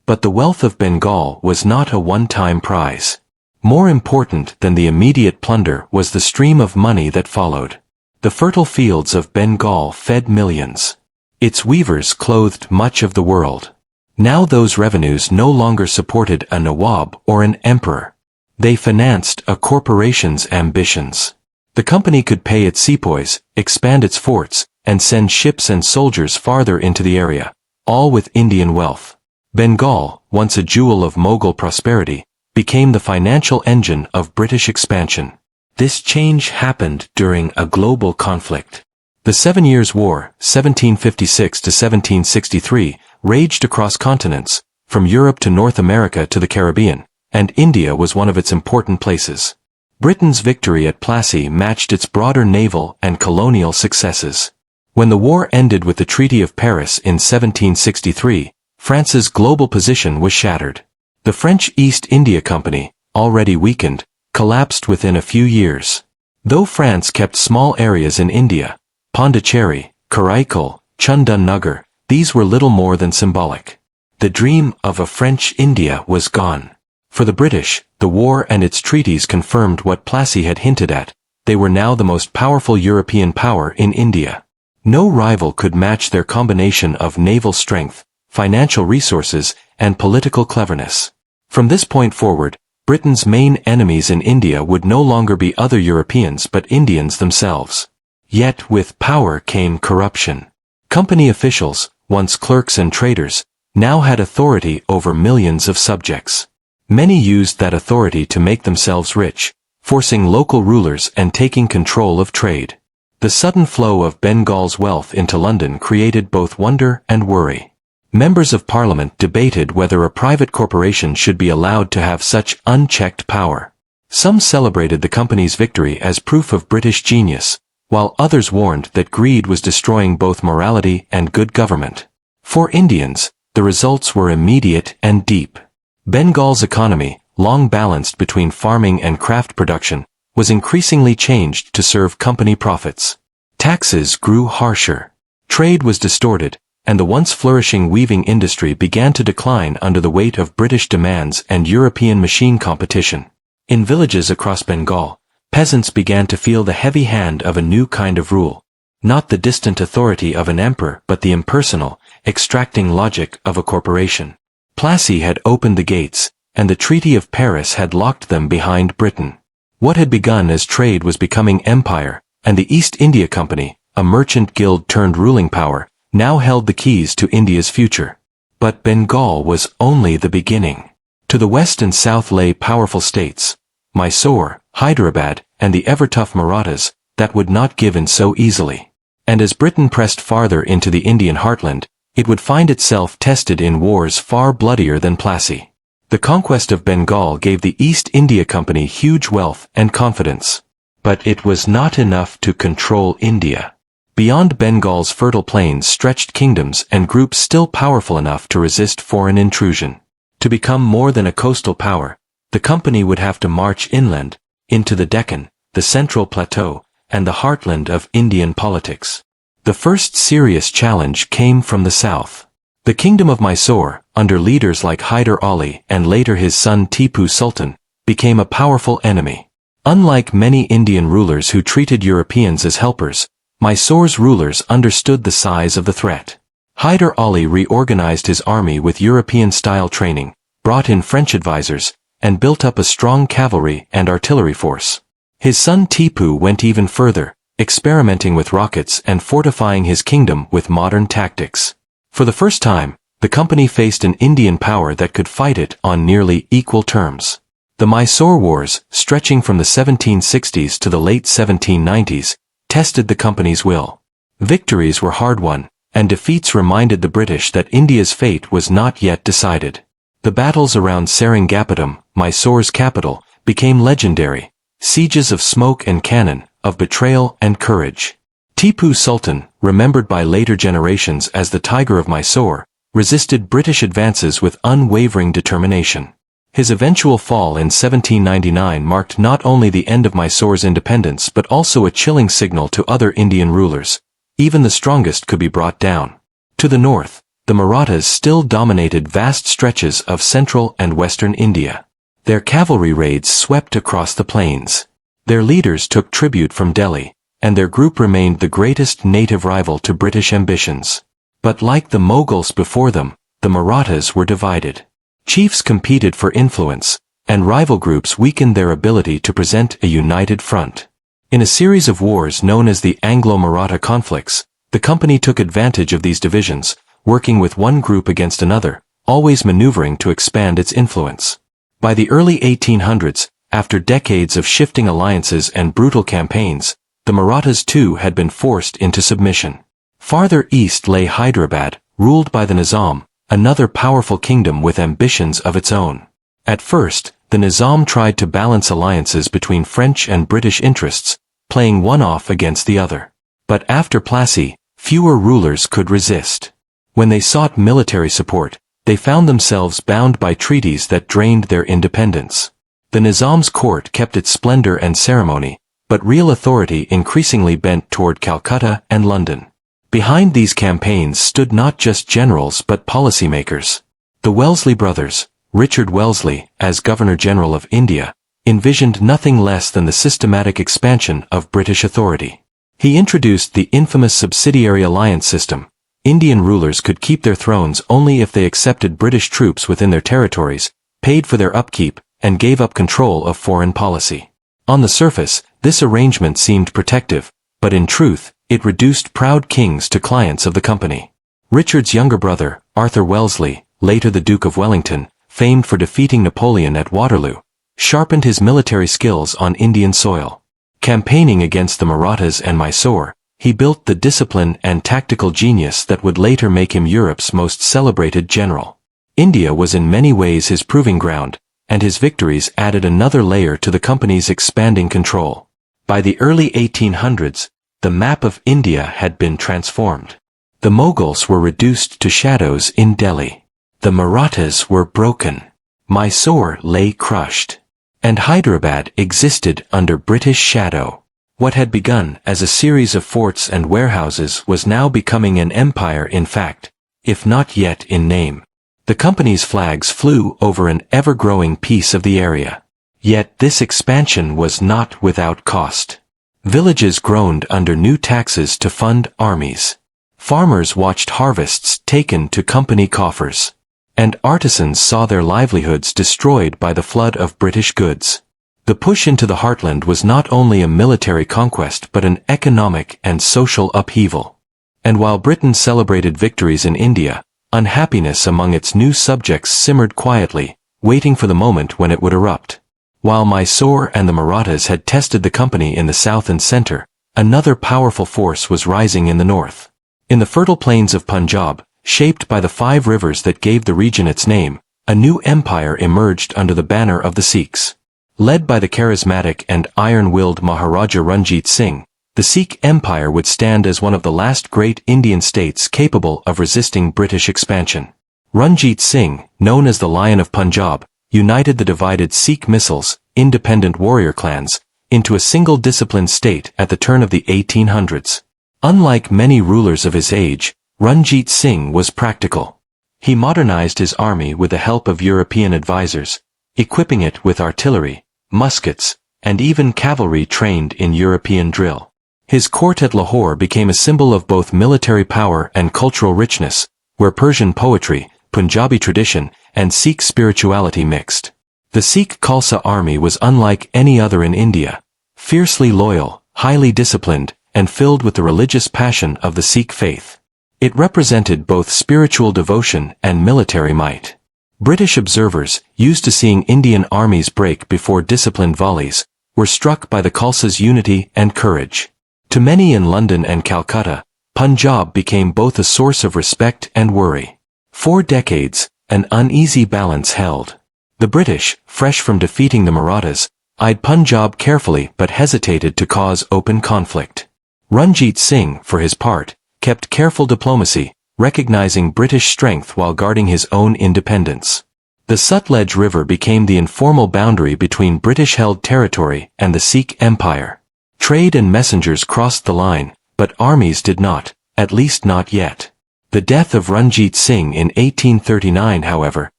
But the wealth of Bengal was not a one-time prize. More important than the immediate plunder was the stream of money that followed. The fertile fields of Bengal fed millions. Its weavers clothed much of the world. Now those revenues no longer supported a Nawab or an emperor. They financed a corporation's ambitions. The company could pay its sepoys, expand its forts, and send ships and soldiers farther into the area, all with Indian wealth. Bengal, once a jewel of Mughal prosperity, became the financial engine of British expansion. This change happened during a global conflict. The 7 Years' War, 1756 to 1763, raged across continents, from Europe to North America to the Caribbean, and India was one of its important places. Britain's victory at Plassey matched its broader naval and colonial successes. When the war ended with the Treaty of Paris in 1763, France's global position was shattered. The French East India Company, already weakened, collapsed within a few years. Though France kept small areas in India, Pondicherry, Karaikal, Chundunnagar, these were little more than symbolic. The dream of a French India was gone. For the British, the war and its treaties confirmed what Plassey had hinted at: they were now the most powerful European power in India. No rival could match their combination of naval strength, financial resources, and political cleverness. From this point forward, Britain's main enemies in India would no longer be other Europeans but Indians themselves. Yet with power came corruption. Company officials, once clerks and traders, now had authority over millions of subjects. Many used that authority to make themselves rich, forcing local rulers and taking control of trade. The sudden flow of Bengal's wealth into London created both wonder and worry. Members of Parliament debated whether a private corporation should be allowed to have such unchecked power. Some celebrated the company's victory as proof of British genius, while others warned that greed was destroying both morality and good government. For Indians, the results were immediate and deep. Bengal's economy, long balanced between farming and craft production, was increasingly changed to serve company profits. Taxes grew harsher. Trade was distorted, and the once flourishing weaving industry began to decline under the weight of British demands and European machine competition. In villages across Bengal, peasants began to feel the heavy hand of a new kind of rule. Not the distant authority of an emperor but the impersonal, extracting logic of a corporation. Plassey had opened the gates, and the Treaty of Paris had locked them behind Britain. What had begun as trade was becoming empire, and the East India Company, a merchant guild turned ruling power, now held the keys to India's future. But Bengal was only the beginning. To the west and south lay powerful states, Mysore, Hyderabad, and the ever-tough Marathas, that would not give in so easily. And as Britain pressed farther into the Indian heartland, it would find itself tested in wars far bloodier than Plassey. The conquest of Bengal gave the East India Company huge wealth and confidence. But it was not enough to control India. Beyond Bengal's fertile plains stretched kingdoms and groups still powerful enough to resist foreign intrusion. To become more than a coastal power, the company would have to march inland, into the Deccan, the central plateau, and the heartland of Indian politics. The first serious challenge came from the south. The kingdom of Mysore, under leaders like Hyder Ali and later his son Tipu Sultan, became a powerful enemy. Unlike many Indian rulers who treated Europeans as helpers, Mysore's rulers understood the size of the threat. Hyder Ali reorganized his army with European-style training, brought in French advisors, and built up a strong cavalry and artillery force. His son Tipu went even further, experimenting with rockets and fortifying his kingdom with modern tactics. For the first time, the company faced an Indian power that could fight it on nearly equal terms. The Mysore Wars, stretching from the 1760s to the late 1790s, tested the company's will. Victories were hard-won, and defeats reminded the British that India's fate was not yet decided. The battles around Seringapatam, Mysore's capital, became legendary, sieges of smoke and cannon, of betrayal and courage. Tipu Sultan, remembered by later generations as the Tiger of Mysore, resisted British advances with unwavering determination. His eventual fall in 1799 marked not only the end of Mysore's independence but also a chilling signal to other Indian rulers. Even the strongest could be brought down. To the north, the Marathas still dominated vast stretches of central and western India. Their cavalry raids swept across the plains. Their leaders took tribute from Delhi, and their group remained the greatest native rival to British ambitions. But like the Mughals before them, the Marathas were divided. Chiefs competed for influence, and rival groups weakened their ability to present a united front. In a series of wars known as the Anglo-Maratha conflicts, the company took advantage of these divisions, working with one group against another, always maneuvering to expand its influence. By the early 1800s, after decades of shifting alliances and brutal campaigns, the Marathas too had been forced into submission. Farther east lay Hyderabad, ruled by the Nizam, another powerful kingdom with ambitions of its own. At first, the Nizam tried to balance alliances between French and British interests, playing one off against the other. But after Plassey, fewer rulers could resist. When they sought military support, they found themselves bound by treaties that drained their independence. The Nizam's court kept its splendor and ceremony, but real authority increasingly bent toward Calcutta and London. Behind these campaigns stood not just generals but policymakers. The Wellesley brothers, Richard Wellesley, as Governor-General of India, envisioned nothing less than the systematic expansion of British authority. He introduced the infamous subsidiary alliance system. Indian rulers could keep their thrones only if they accepted British troops within their territories, paid for their upkeep, and gave up control of foreign policy. On the surface, this arrangement seemed protective, but in truth, it reduced proud kings to clients of the company. Richard's younger brother, Arthur Wellesley, later the Duke of Wellington, famed for defeating Napoleon at Waterloo, sharpened his military skills on Indian soil. Campaigning against the Marathas and Mysore, he built the discipline and tactical genius that would later make him Europe's most celebrated general. India was in many ways his proving ground, and his victories added another layer to the company's expanding control. By the early 1800s, the map of India had been transformed. The Mughals were reduced to shadows in Delhi. The Marathas were broken. Mysore lay crushed. And Hyderabad existed under British shadow. What had begun as a series of forts and warehouses was now becoming an empire in fact, if not yet in name. The company's flags flew over an ever-growing piece of the area. Yet this expansion was not without cost. Villages groaned under new taxes to fund armies. Farmers watched harvests taken to company coffers. And artisans saw their livelihoods destroyed by the flood of British goods. The push into the heartland was not only a military conquest but an economic and social upheaval. And while Britain celebrated victories in India, unhappiness among its new subjects simmered quietly, waiting for the moment when it would erupt. While Mysore and the Marathas had tested the company in the south and center, another powerful force was rising in the north. In the fertile plains of Punjab, shaped by the 5 rivers that gave the region its name, a new empire emerged under the banner of the Sikhs. Led by the charismatic and iron-willed Maharaja Ranjit Singh, the Sikh Empire would stand as one of the last great Indian states capable of resisting British expansion. Ranjit Singh, known as the Lion of Punjab, united the divided Sikh misls, independent warrior clans, into a single disciplined state at the turn of the 1800s. Unlike many rulers of his age, Ranjit Singh was practical. He modernized his army with the help of European advisors, equipping it with artillery, muskets, and even cavalry trained in European drill. His court at Lahore became a symbol of both military power and cultural richness, where Persian poetry, Punjabi tradition, and Sikh spirituality mixed. The Sikh Khalsa army was unlike any other in India, fiercely loyal, highly disciplined, and filled with the religious passion of the Sikh faith. It represented both spiritual devotion and military might. British observers, used to seeing Indian armies break before disciplined volleys, were struck by the Khalsa's unity and courage. To many in London and Calcutta, Punjab became both a source of respect and worry. For decades, an uneasy balance held. The British, fresh from defeating the Marathas, eyed Punjab carefully but hesitated to cause open conflict. Ranjit Singh, for his part, kept careful diplomacy, recognizing British strength while guarding his own independence. The Sutlej River became the informal boundary between British-held territory and the Sikh Empire. Trade and messengers crossed the line, but armies did not, at least not yet. The death of Ranjit Singh in 1839, however,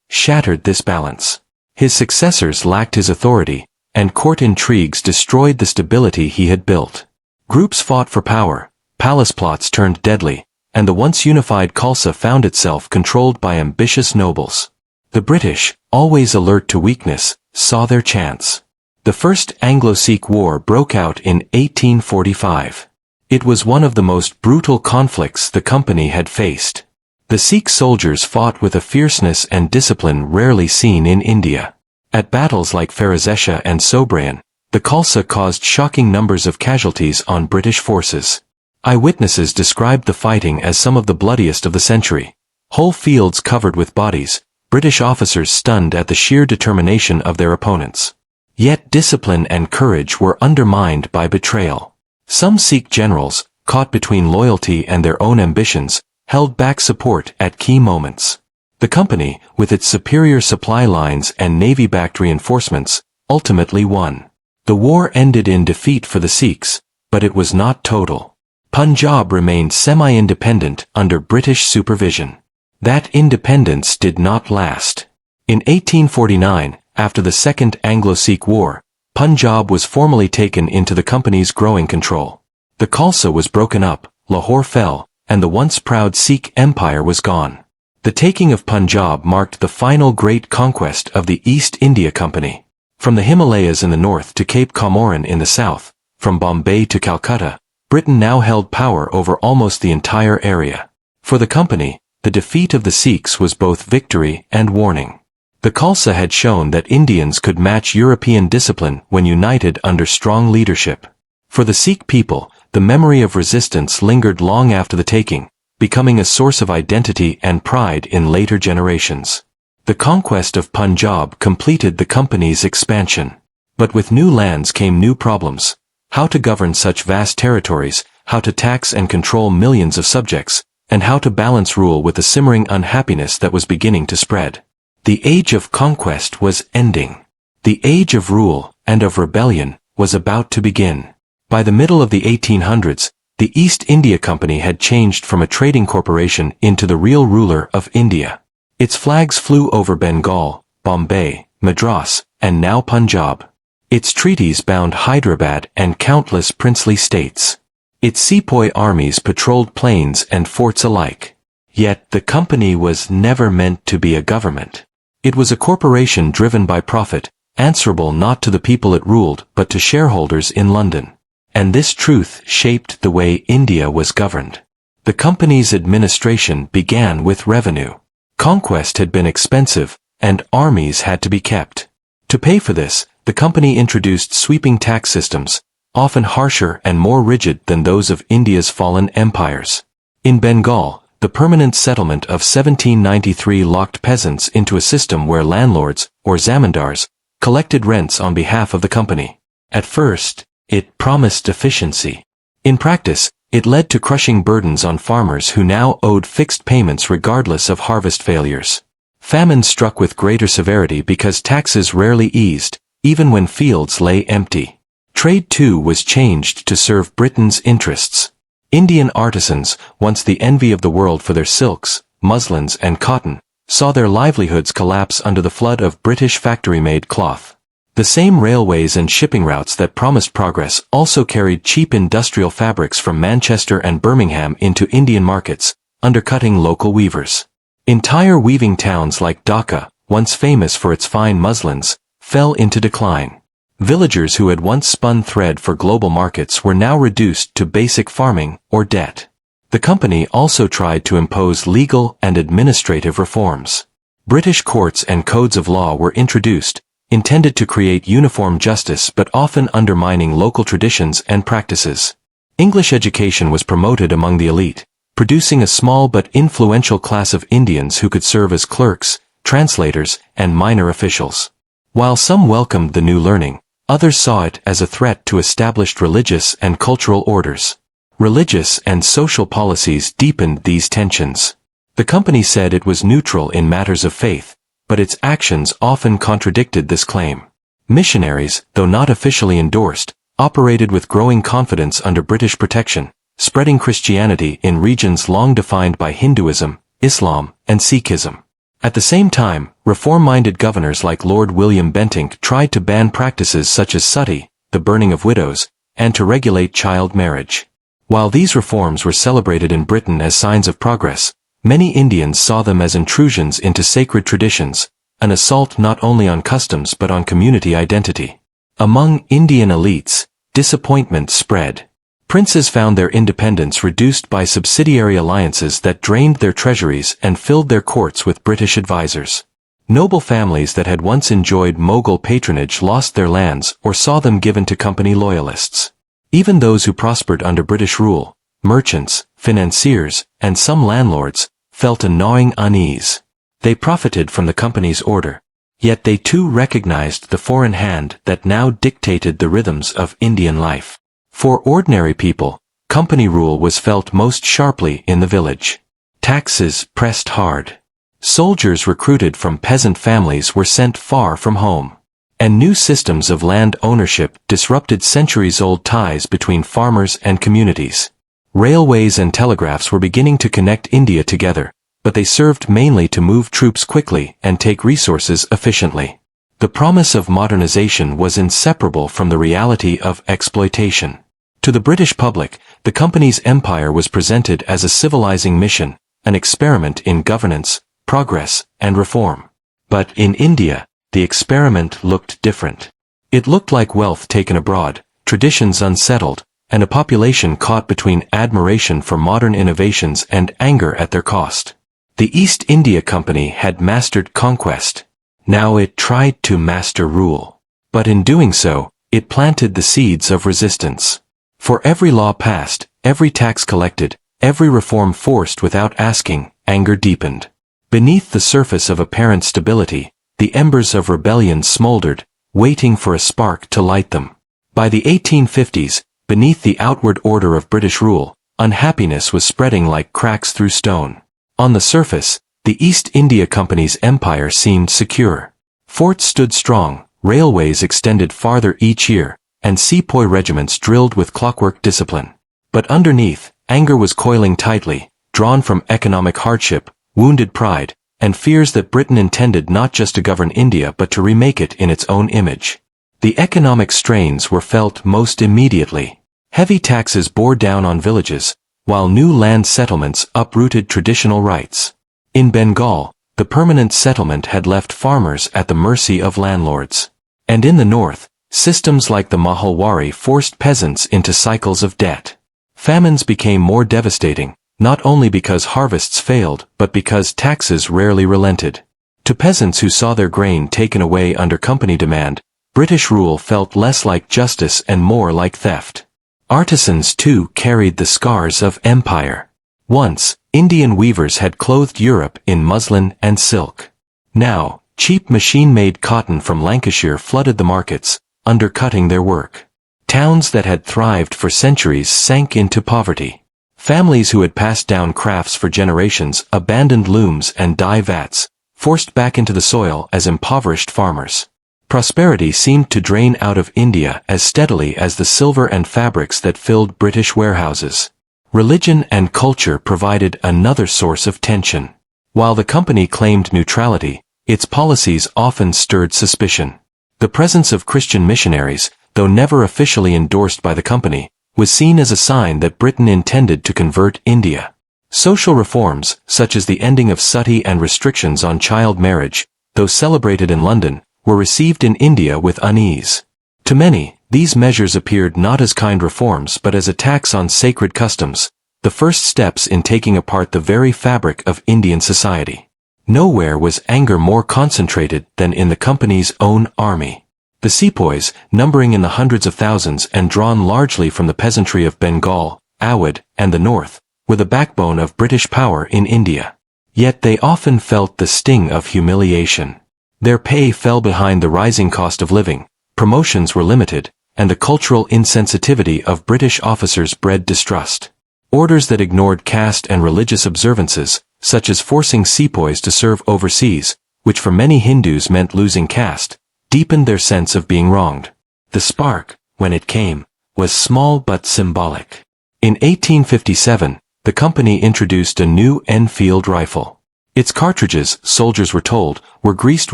shattered this balance. His successors lacked his authority, and court intrigues destroyed the stability he had built. Groups fought for power, palace plots turned deadly, and the once unified Khalsa found itself controlled by ambitious nobles. The British, always alert to weakness, saw their chance. The First Anglo-Sikh War broke out in 1845. It was one of the most brutal conflicts the company had faced. The Sikh soldiers fought with a fierceness and discipline rarely seen in India. At battles like Ferozeshah and Sobraon, the Khalsa caused shocking numbers of casualties on British forces. Eyewitnesses described the fighting as some of the bloodiest of the century. Whole fields covered with bodies, British officers stunned at the sheer determination of their opponents. Yet discipline and courage were undermined by betrayal. Some Sikh generals, caught between loyalty and their own ambitions, held back support at key moments. The company, with its superior supply lines and navy-backed reinforcements, ultimately won. The war ended in defeat for the Sikhs, but it was not total. Punjab remained semi-independent under British supervision. That independence did not last. In 1849, after the Second Anglo-Sikh War, Punjab was formally taken into the company's growing control. The Khalsa was broken up, Lahore fell, and the once proud Sikh Empire was gone. The taking of Punjab marked the final great conquest of the East India Company. From the Himalayas in the north to Cape Comorin in the south, from Bombay to Calcutta, Britain now held power over almost the entire area. For the company, the defeat of the Sikhs was both victory and warning. The Khalsa had shown that Indians could match European discipline when united under strong leadership. For the Sikh people, the memory of resistance lingered long after the taking, becoming a source of identity and pride in later generations. The conquest of Punjab completed the company's expansion. But with new lands came new problems. How to govern such vast territories, how to tax and control millions of subjects, and how to balance rule with the simmering unhappiness that was beginning to spread. The age of conquest was ending. The age of rule and of rebellion was about to begin. By the middle of the 1800s, the East India Company had changed from a trading corporation into the real ruler of India. Its flags flew over Bengal, Bombay, Madras, and now Punjab. Its treaties bound Hyderabad and countless princely states. Its sepoy armies patrolled plains and forts alike. Yet the company was never meant to be a government. It was a corporation driven by profit, answerable not to the people it ruled but to shareholders in London. And this truth shaped the way India was governed. The company's administration began with revenue. Conquest had been expensive, and armies had to be kept. To pay for this, the company introduced sweeping tax systems, often harsher and more rigid than those of India's fallen empires. In Bengal, the permanent settlement of 1793 locked peasants into a system where landlords, or zamindars, collected rents on behalf of the company. At first, it promised efficiency. In practice, it led to crushing burdens on farmers who now owed fixed payments regardless of harvest failures. Famine struck with greater severity because taxes rarely eased, even when fields lay empty. Trade too was changed to serve Britain's interests. Indian artisans, once the envy of the world for their silks, muslins and cotton, saw their livelihoods collapse under the flood of British factory-made cloth. The same railways and shipping routes that promised progress also carried cheap industrial fabrics from Manchester and Birmingham into Indian markets, undercutting local weavers. Entire weaving towns like Dhaka, once famous for its fine muslins, fell into decline. Villagers who had once spun thread for global markets were now reduced to basic farming or debt. The company also tried to impose legal and administrative reforms. British courts and codes of law were introduced, intended to create uniform justice but often undermining local traditions and practices. English education was promoted among the elite, producing a small but influential class of Indians who could serve as clerks, translators, and minor officials. While some welcomed the new learning, others saw it as a threat to established religious and cultural orders. Religious and social policies deepened these tensions. The company said it was neutral in matters of faith, but its actions often contradicted this claim. Missionaries, though not officially endorsed, operated with growing confidence under British protection, spreading Christianity in regions long defined by Hinduism, Islam, and Sikhism. At the same time, reform-minded governors like Lord William Bentinck tried to ban practices such as suttee, the burning of widows, and to regulate child marriage. While these reforms were celebrated in Britain as signs of progress, many Indians saw them as intrusions into sacred traditions, an assault not only on customs but on community identity. Among Indian elites, disappointment spread. Princes found their independence reduced by subsidiary alliances that drained their treasuries and filled their courts with British advisors. Noble families that had once enjoyed Mughal patronage lost their lands or saw them given to company loyalists. Even those who prospered under British rule, merchants, financiers, and some landlords, felt a gnawing unease. They profited from the company's order, yet they too recognized the foreign hand that now dictated the rhythms of Indian life. For ordinary people, company rule was felt most sharply in the village. Taxes pressed hard. Soldiers recruited from peasant families were sent far from home. And new systems of land ownership disrupted centuries-old ties between farmers and communities. Railways and telegraphs were beginning to connect India together, but they served mainly to move troops quickly and take resources efficiently. The promise of modernization was inseparable from the reality of exploitation. To the British public, the company's empire was presented as a civilizing mission, an experiment in governance, progress, and reform. But in India, the experiment looked different. It looked like wealth taken abroad, traditions unsettled, and a population caught between admiration for modern innovations and anger at their cost. The East India Company had mastered conquest. Now it tried to master rule. But in doing so, it planted the seeds of resistance. For every law passed, every tax collected, every reform forced without asking, anger deepened. Beneath the surface of apparent stability, the embers of rebellion smoldered, waiting for a spark to light them. By the 1850s, beneath the outward order of British rule, unhappiness was spreading like cracks through stone. On the surface, the East India Company's empire seemed secure. Forts stood strong, railways extended farther each year, and sepoy regiments drilled with clockwork discipline. But underneath, anger was coiling tightly, drawn from economic hardship, wounded pride, and fears that Britain intended not just to govern India but to remake it in its own image. The economic strains were felt most immediately. Heavy taxes bore down on villages, while new land settlements uprooted traditional rights. In Bengal, the permanent settlement had left farmers at the mercy of landlords. And in the north, systems like the Mahalwari forced peasants into cycles of debt. Famines became more devastating, not only because harvests failed but because taxes rarely relented. To peasants who saw their grain taken away under company demand, British rule felt less like justice and more like theft. Artisans too carried the scars of empire. Once, Indian weavers had clothed Europe in muslin and silk. Now, cheap machine-made cotton from Lancashire flooded the markets, undercutting their work. Towns that had thrived for centuries sank into poverty. Families who had passed down crafts for generations abandoned looms and dye vats, forced back into the soil as impoverished farmers. Prosperity seemed to drain out of India as steadily as the silver and fabrics that filled British warehouses. Religion and culture provided another source of tension. While the company claimed neutrality, its policies often stirred suspicion. The presence of Christian missionaries, though never officially endorsed by the company, was seen as a sign that Britain intended to convert India. Social reforms, such as the ending of suttee and restrictions on child marriage, though celebrated in London, were received in India with unease. To many, these measures appeared not as kind reforms but as attacks on sacred customs, the first steps in taking apart the very fabric of Indian society. Nowhere was anger more concentrated than in the company's own army. The sepoys, numbering in the hundreds of thousands and drawn largely from the peasantry of Bengal, Awadh, and the north, were the backbone of British power in India. Yet they often felt the sting of humiliation. Their pay fell behind the rising cost of living, promotions were limited, and the cultural insensitivity of British officers bred distrust. Orders that ignored caste and religious observances, such as forcing sepoys to serve overseas, which for many Hindus meant losing caste, deepened their sense of being wronged. The spark, when it came, was small but symbolic. In 1857, the company introduced a new Enfield rifle. Its cartridges, soldiers were told, were greased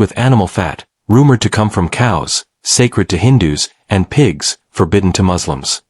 with animal fat, rumored to come from cows, sacred to Hindus, and pigs, forbidden to Muslims.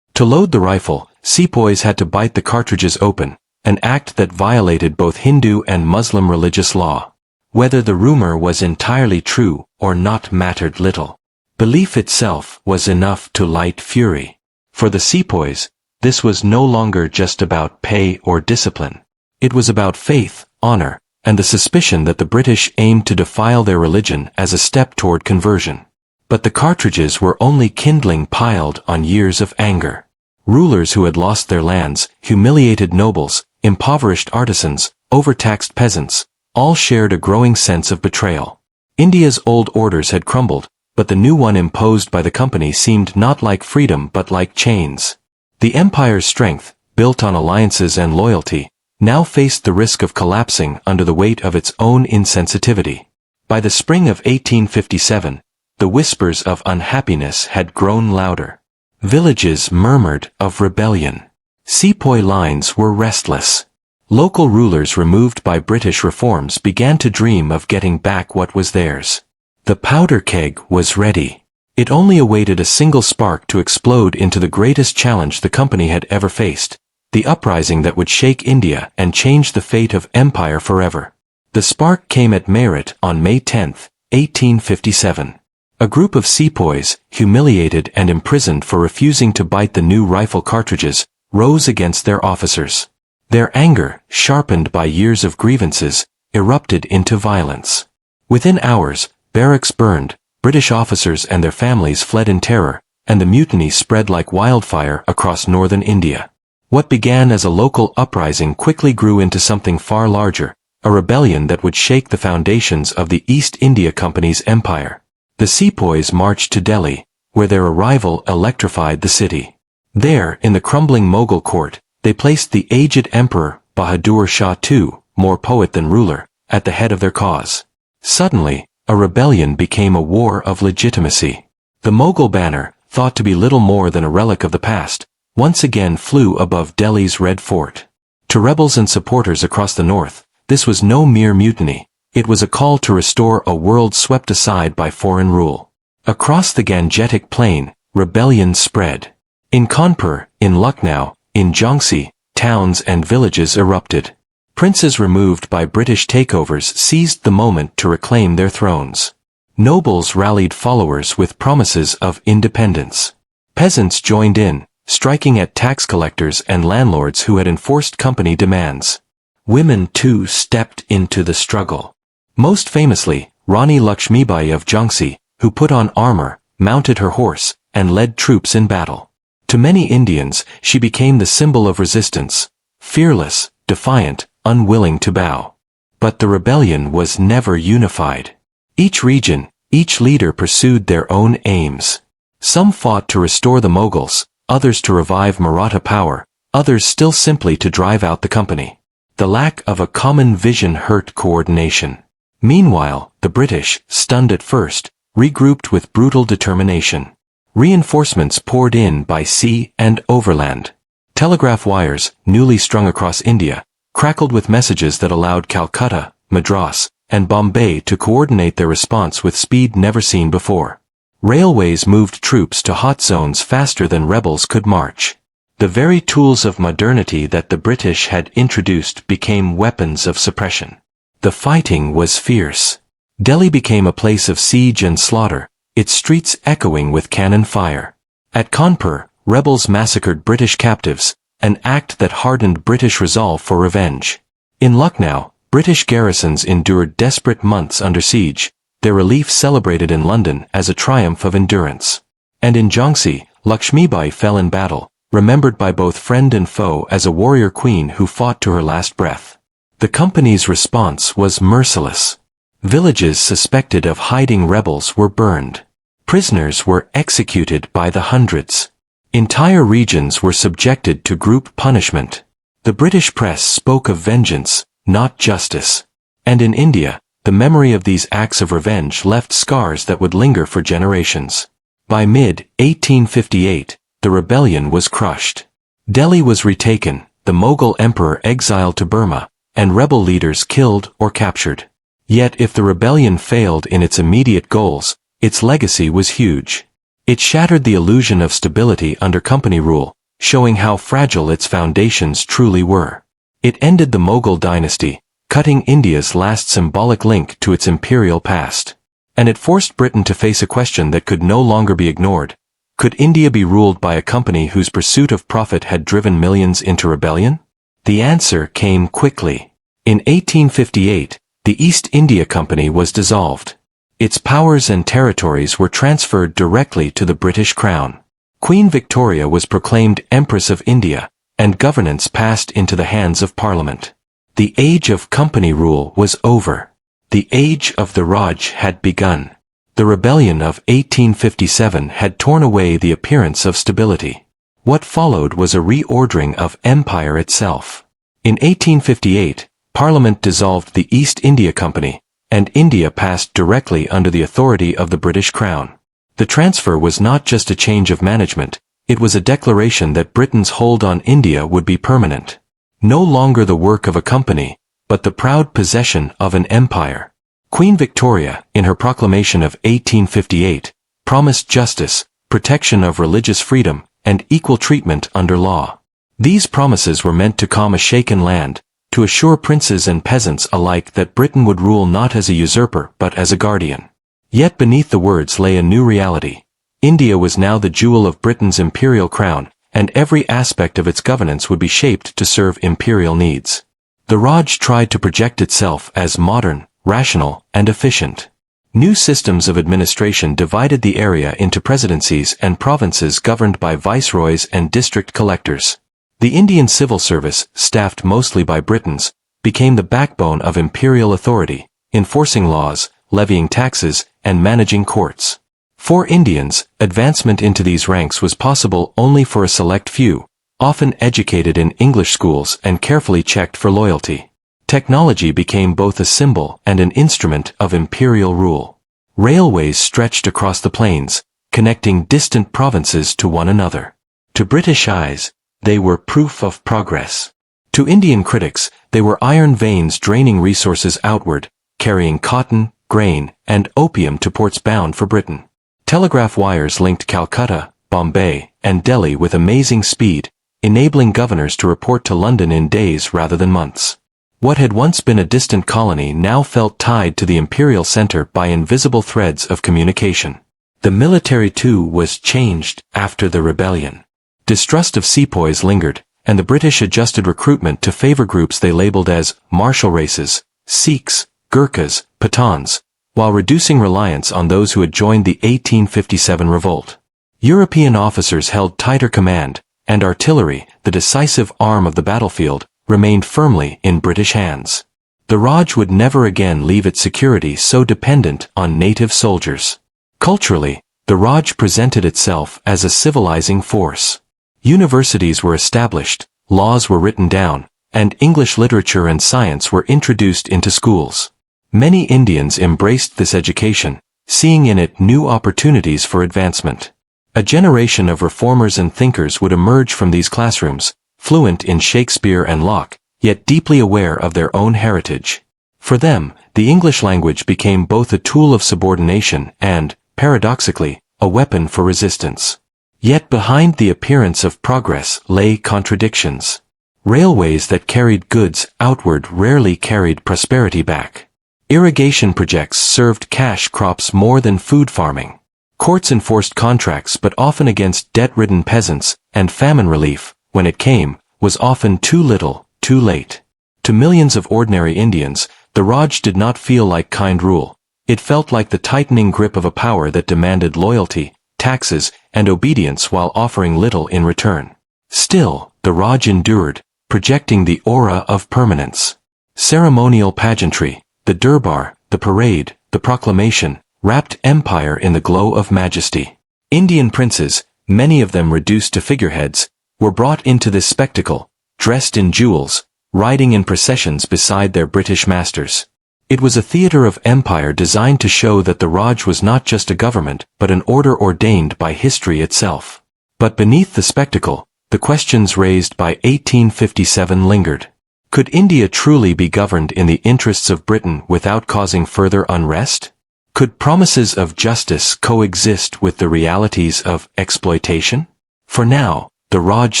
To load the rifle, sepoys had to bite the cartridges open, an act that violated both Hindu and Muslim religious law. Whether the rumor was entirely true or not mattered little. Belief itself was enough to light fury. For the sepoys, this was no longer just about pay or discipline. It was about faith, honor, and the suspicion that the British aimed to defile their religion as a step toward conversion. But the cartridges were only kindling piled on years of anger. Rulers who had lost their lands, humiliated nobles, impoverished artisans, overtaxed peasants, all shared a growing sense of betrayal. India's old orders had crumbled, but the new one imposed by the company seemed not like freedom but like chains. The empire's strength, built on alliances and loyalty, now faced the risk of collapsing under the weight of its own insensitivity. By the spring of 1857, the whispers of unhappiness had grown louder. Villages murmured of rebellion. Sepoy lines were restless. Local rulers removed by British reforms began to dream of getting back what was theirs. The powder keg was ready. It only awaited a single spark to explode into the greatest challenge the company had ever faced, the uprising that would shake India and change the fate of empire forever. The spark came at Meerut on May 10, 1857. A group of sepoys, humiliated and imprisoned for refusing to bite the new rifle cartridges, rose against their officers. Their anger, sharpened by years of grievances, erupted into violence. Within hours, barracks burned, British officers and their families fled in terror, and the mutiny spread like wildfire across northern India. What began as a local uprising quickly grew into something far larger, a rebellion that would shake the foundations of the East India Company's empire. The sepoys marched to Delhi, where their arrival electrified the city. There, in the crumbling Mughal court, they placed the aged Emperor Bahadur Shah II, more poet than ruler, at the head of their cause. Suddenly, a rebellion became a war of legitimacy. The Mughal banner, thought to be little more than a relic of the past, once again flew above Delhi's Red Fort. To rebels and supporters across the north, this was no mere mutiny. It was a call to restore a world swept aside by foreign rule. Across the Gangetic Plain, rebellion spread. In Kanpur, in Lucknow, in Jhansi, towns and villages erupted. Princes removed by British takeovers seized the moment to reclaim their thrones. Nobles rallied followers with promises of independence. Peasants joined in, striking at tax collectors and landlords who had enforced company demands. Women too stepped into the struggle. Most famously, Rani Lakshmibai of Jhansi, who put on armor, mounted her horse, and led troops in battle. To many Indians, she became the symbol of resistance, fearless, defiant, unwilling to bow. But the rebellion was never unified. Each region, each leader pursued their own aims. Some fought to restore the Mughals, others to revive Maratha power, others still simply to drive out the company. The lack of a common vision hurt coordination. Meanwhile, the British, stunned at first, regrouped with brutal determination. Reinforcements poured in by sea and overland. Telegraph wires, newly strung across India, crackled with messages that allowed Calcutta, Madras, and Bombay to coordinate their response with speed never seen before. Railways moved troops to hot zones faster than rebels could march. The very tools of modernity that the British had introduced became weapons of suppression. The fighting was fierce. Delhi became a place of siege and slaughter, its streets echoing with cannon fire. At Kanpur, rebels massacred British captives, an act that hardened British resolve for revenge. In Lucknow, British garrisons endured desperate months under siege, their relief celebrated in London as a triumph of endurance. And in Jhansi, Lakshmibai fell in battle, remembered by both friend and foe as a warrior queen who fought to her last breath. The company's response was merciless. Villages suspected of hiding rebels were burned. Prisoners were executed by the hundreds. Entire regions were subjected to group punishment. The British press spoke of vengeance, not justice. And in India, the memory of these acts of revenge left scars that would linger for generations. By mid-1858, the rebellion was crushed. Delhi was retaken, the Mughal emperor exiled to Burma, and rebel leaders killed or captured. Yet if the rebellion failed in its immediate goals, its legacy was huge. It shattered the illusion of stability under company rule, showing how fragile its foundations truly were. It ended the Mughal dynasty, cutting India's last symbolic link to its imperial past. And it forced Britain to face a question that could no longer be ignored. Could India be ruled by a company whose pursuit of profit had driven millions into rebellion? The answer came quickly. In 1858, the East India Company was dissolved. Its powers and territories were transferred directly to the British Crown. Queen Victoria was proclaimed Empress of India, and governance passed into the hands of Parliament. The age of company rule was over. The age of the Raj had begun. The rebellion of 1857 had torn away the appearance of stability. What followed was a reordering of empire itself. In 1858, Parliament dissolved the East India Company, and India passed directly under the authority of the British Crown. The transfer was not just a change of management, it was a declaration that Britain's hold on India would be permanent. No longer the work of a company, but the proud possession of an empire. Queen Victoria, in her proclamation of 1858, promised justice, protection of religious freedom, and equal treatment under law. These promises were meant to calm a shaken land, to assure princes and peasants alike that Britain would rule not as a usurper but as a guardian. Yet beneath the words lay a new reality. India was now the jewel of Britain's imperial crown, and every aspect of its governance would be shaped to serve imperial needs. The Raj tried to project itself as modern, rational, and efficient. New systems of administration divided the area into presidencies and provinces governed by viceroys and district collectors. The Indian civil service, staffed mostly by Britons, became the backbone of imperial authority, enforcing laws, levying taxes, and managing courts. For Indians, advancement into these ranks was possible only for a select few, often educated in English schools and carefully checked for loyalty. Technology became both a symbol and an instrument of imperial rule. Railways stretched across the plains, connecting distant provinces to one another. To British eyes, they were proof of progress. To Indian critics, they were iron veins draining resources outward, carrying cotton, grain, and opium to ports bound for Britain. Telegraph wires linked Calcutta, Bombay, and Delhi with amazing speed, enabling governors to report to London in days rather than months. What had once been a distant colony now felt tied to the imperial center by invisible threads of communication. The military too was changed after the rebellion. Distrust of sepoys lingered, and the British adjusted recruitment to favor groups they labeled as martial races, Sikhs, Gurkhas, Pathans, while reducing reliance on those who had joined the 1857 revolt. European officers held tighter command, and artillery, the decisive arm of the battlefield, remained firmly in British hands. The Raj would never again leave its security so dependent on native soldiers. Culturally, the Raj presented itself as a civilizing force. Universities were established, laws were written down, and English literature and science were introduced into schools. Many Indians embraced this education, seeing in it new opportunities for advancement. A generation of reformers and thinkers would emerge from these classrooms, fluent in Shakespeare and Locke, yet deeply aware of their own heritage. For them, the English language became both a tool of subordination and, paradoxically, a weapon for resistance. Yet behind the appearance of progress lay contradictions. Railways that carried goods outward rarely carried prosperity back. Irrigation projects served cash crops more than food farming. Courts enforced contracts but often against debt-ridden peasants, and famine relief, when it came, was often too little, too late. To millions of ordinary Indians, the Raj did not feel like kind rule. It felt like the tightening grip of a power that demanded loyalty, taxes, and obedience while offering little in return. Still, the Raj endured, projecting the aura of permanence. Ceremonial pageantry, the durbar, the parade, the proclamation, wrapped empire in the glow of majesty. Indian princes, many of them reduced to figureheads, were brought into this spectacle, dressed in jewels, riding in processions beside their British masters. It was a theater of empire designed to show that the Raj was not just a government, but an order ordained by history itself. But beneath the spectacle, the questions raised by 1857 lingered. Could India truly be governed in the interests of Britain without causing further unrest? Could promises of justice coexist with the realities of exploitation? For now, the Raj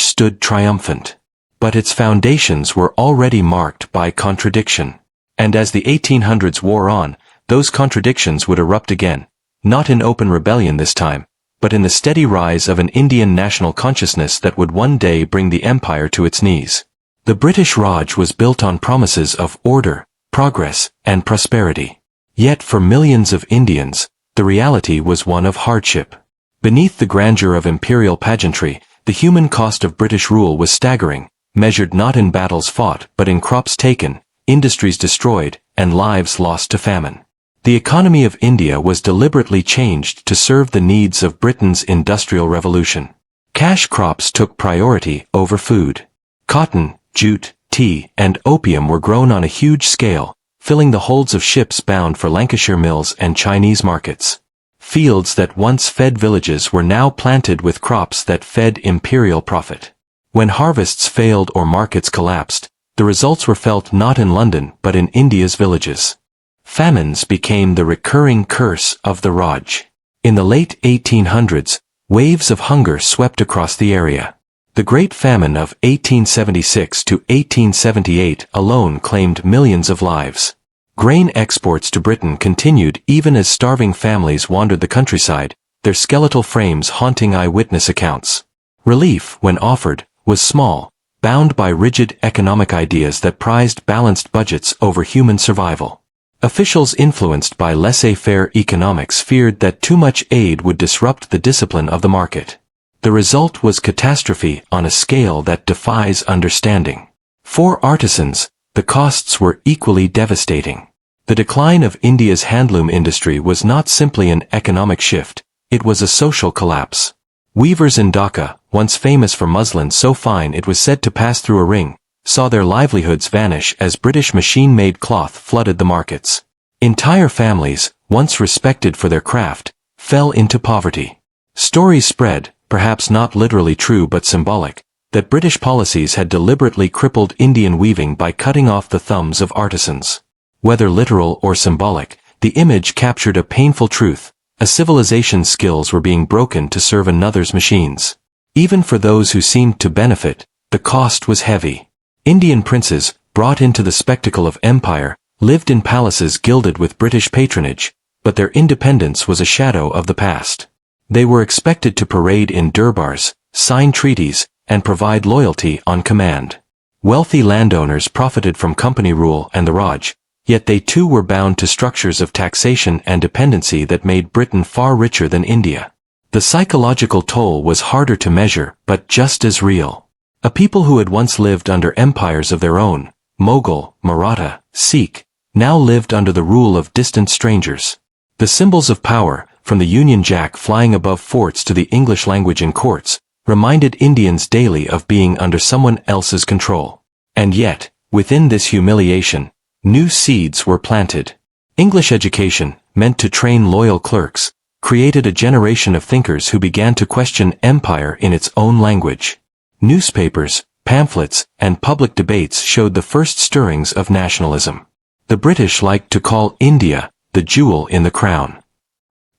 stood triumphant. But its foundations were already marked by contradiction. And as the 1800s wore on, those contradictions would erupt again, not in open rebellion this time, but in the steady rise of an Indian national consciousness that would one day bring the empire to its knees. The British Raj was built on promises of order, progress, and prosperity. Yet for millions of Indians, the reality was one of hardship. Beneath the grandeur of imperial pageantry, the human cost of British rule was staggering, measured not in battles fought but in crops taken, industries destroyed, and lives lost to famine. The economy of India was deliberately changed to serve the needs of Britain's industrial revolution. Cash crops took priority over food. Cotton, jute, tea, and opium were grown on a huge scale, filling the holds of ships bound for Lancashire mills and Chinese markets. Fields that once fed villages were now planted with crops that fed imperial profit. When harvests failed or markets collapsed, the results were felt not in London but in India's villages. Famines became the recurring curse of the Raj. In the late 1800s, waves of hunger swept across the area. The Great Famine of 1876 to 1878 alone claimed millions of lives. Grain exports to Britain continued even as starving families wandered the countryside, their skeletal frames haunting eyewitness accounts. Relief, when offered, was small, bound by rigid economic ideas that prized balanced budgets over human survival. Officials influenced by laissez-faire economics feared that too much aid would disrupt the discipline of the market. The result was catastrophe on a scale that defies understanding. For artisans, the costs were equally devastating. The decline of India's handloom industry was not simply an economic shift, it was a social collapse. Weavers in Dhaka, once famous for muslin so fine it was said to pass through a ring, saw their livelihoods vanish as British machine-made cloth flooded the markets. Entire families, once respected for their craft, fell into poverty. Stories spread, perhaps not literally true but symbolic, that British policies had deliberately crippled Indian weaving by cutting off the thumbs of artisans. Whether literal or symbolic, the image captured a painful truth: a civilization's skills were being broken to serve another's machines. Even for those who seemed to benefit, the cost was heavy. Indian princes, brought into the spectacle of empire, lived in palaces gilded with British patronage, but their independence was a shadow of the past. They were expected to parade in durbars, sign treaties, and provide loyalty on command. Wealthy landowners profited from company rule and the Raj, yet they too were bound to structures of taxation and dependency that made Britain far richer than India. The psychological toll was harder to measure, but just as real. A people who had once lived under empires of their own, Mughal, Maratha, Sikh, now lived under the rule of distant strangers. The symbols of power, from the Union Jack flying above forts to the English language in courts, reminded Indians daily of being under someone else's control. And yet, within this humiliation, new seeds were planted. English education, meant to train loyal clerks, created a generation of thinkers who began to question empire in its own language. Newspapers, pamphlets, and public debates showed the first stirrings of nationalism. The British liked to call India the jewel in the crown.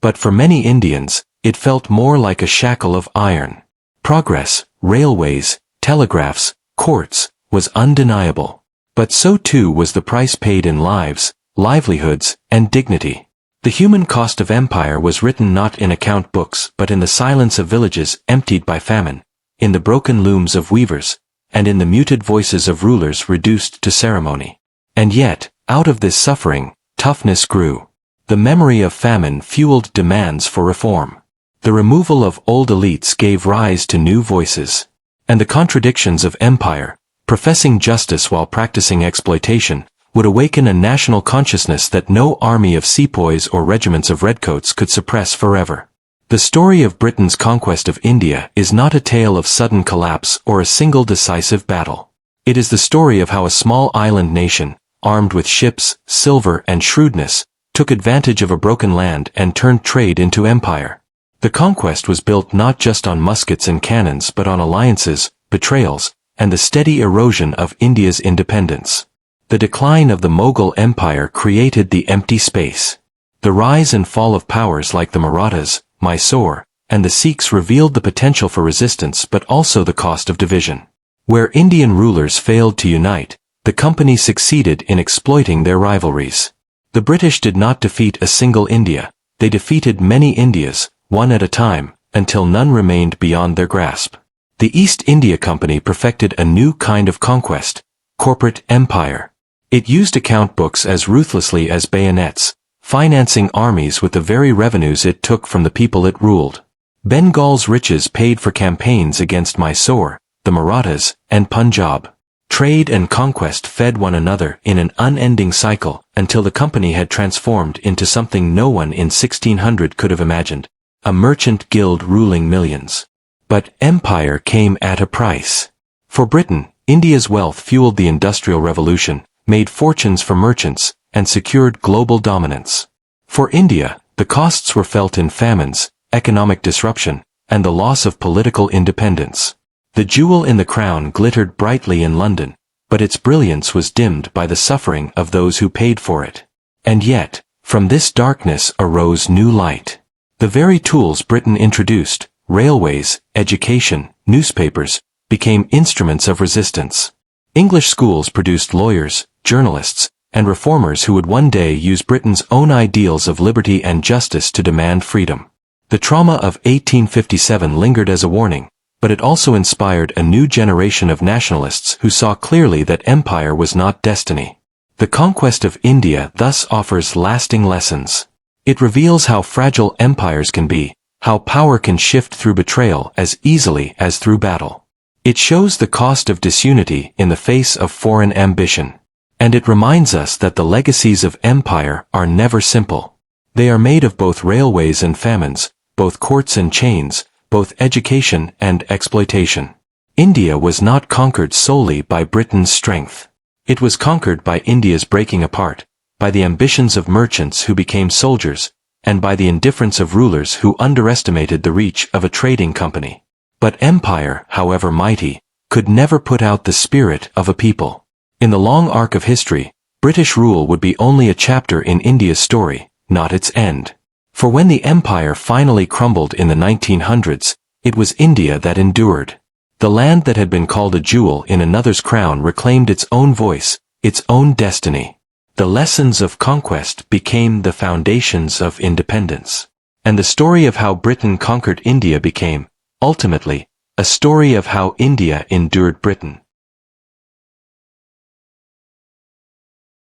But for many Indians, it felt more like a shackle of iron. Progress, railways, telegraphs, courts, was undeniable. But so too was the price paid in lives, livelihoods, and dignity. The human cost of empire was written not in account books but in the silence of villages emptied by famine, in the broken looms of weavers, and in the muted voices of rulers reduced to ceremony. And yet, out of this suffering, toughness grew. The memory of famine fueled demands for reform. The removal of old elites gave rise to new voices. And the contradictions of empire, professing justice while practicing exploitation, would awaken a national consciousness that no army of sepoys or regiments of redcoats could suppress forever. The story of Britain's conquest of India is not a tale of sudden collapse or a single decisive battle. It is the story of how a small island nation, armed with ships, silver, and shrewdness, took advantage of a broken land and turned trade into empire. The conquest was built not just on muskets and cannons but on alliances, betrayals, and the steady erosion of India's independence. The decline of the Mughal Empire created the empty space. The rise and fall of powers like the Marathas, Mysore, and the Sikhs revealed the potential for resistance but also the cost of division. Where Indian rulers failed to unite, the company succeeded in exploiting their rivalries. The British did not defeat a single India, they defeated many Indias, one at a time, until none remained beyond their grasp. The East India Company perfected a new kind of conquest, corporate empire. It used account books as ruthlessly as bayonets, financing armies with the very revenues it took from the people it ruled. Bengal's riches paid for campaigns against Mysore, the Marathas, and Punjab. Trade and conquest fed one another in an unending cycle until the company had transformed into something no one in 1600 could have imagined, a merchant guild ruling millions. But empire came at a price. For Britain, India's wealth fueled the Industrial Revolution, made fortunes for merchants, and secured global dominance. For India, the costs were felt in famines, economic disruption, and the loss of political independence. The jewel in the crown glittered brightly in London, but its brilliance was dimmed by the suffering of those who paid for it. And yet, from this darkness arose new light. The very tools Britain introduced, railways, education, newspapers, became instruments of resistance. English schools produced lawyers, journalists, and reformers who would one day use Britain's own ideals of liberty and justice to demand freedom. The trauma of 1857 lingered as a warning, but it also inspired a new generation of nationalists who saw clearly that empire was not destiny. The conquest of India thus offers lasting lessons. It reveals how fragile empires can be, how power can shift through betrayal as easily as through battle. It shows the cost of disunity in the face of foreign ambition. And it reminds us that the legacies of empire are never simple. They are made of both railways and famines, both courts and chains, both education and exploitation. India was not conquered solely by Britain's strength. It was conquered by India's breaking apart, by the ambitions of merchants who became soldiers, and by the indifference of rulers who underestimated the reach of a trading company. But empire, however mighty, could never put out the spirit of a people. In the long arc of history, British rule would be only a chapter in India's story, not its end. For when the empire finally crumbled in the 1900s, it was India that endured. The land that had been called a jewel in another's crown reclaimed its own voice, its own destiny. The lessons of conquest became the foundations of independence. And the story of how Britain conquered India became, ultimately, a story of how India endured Britain.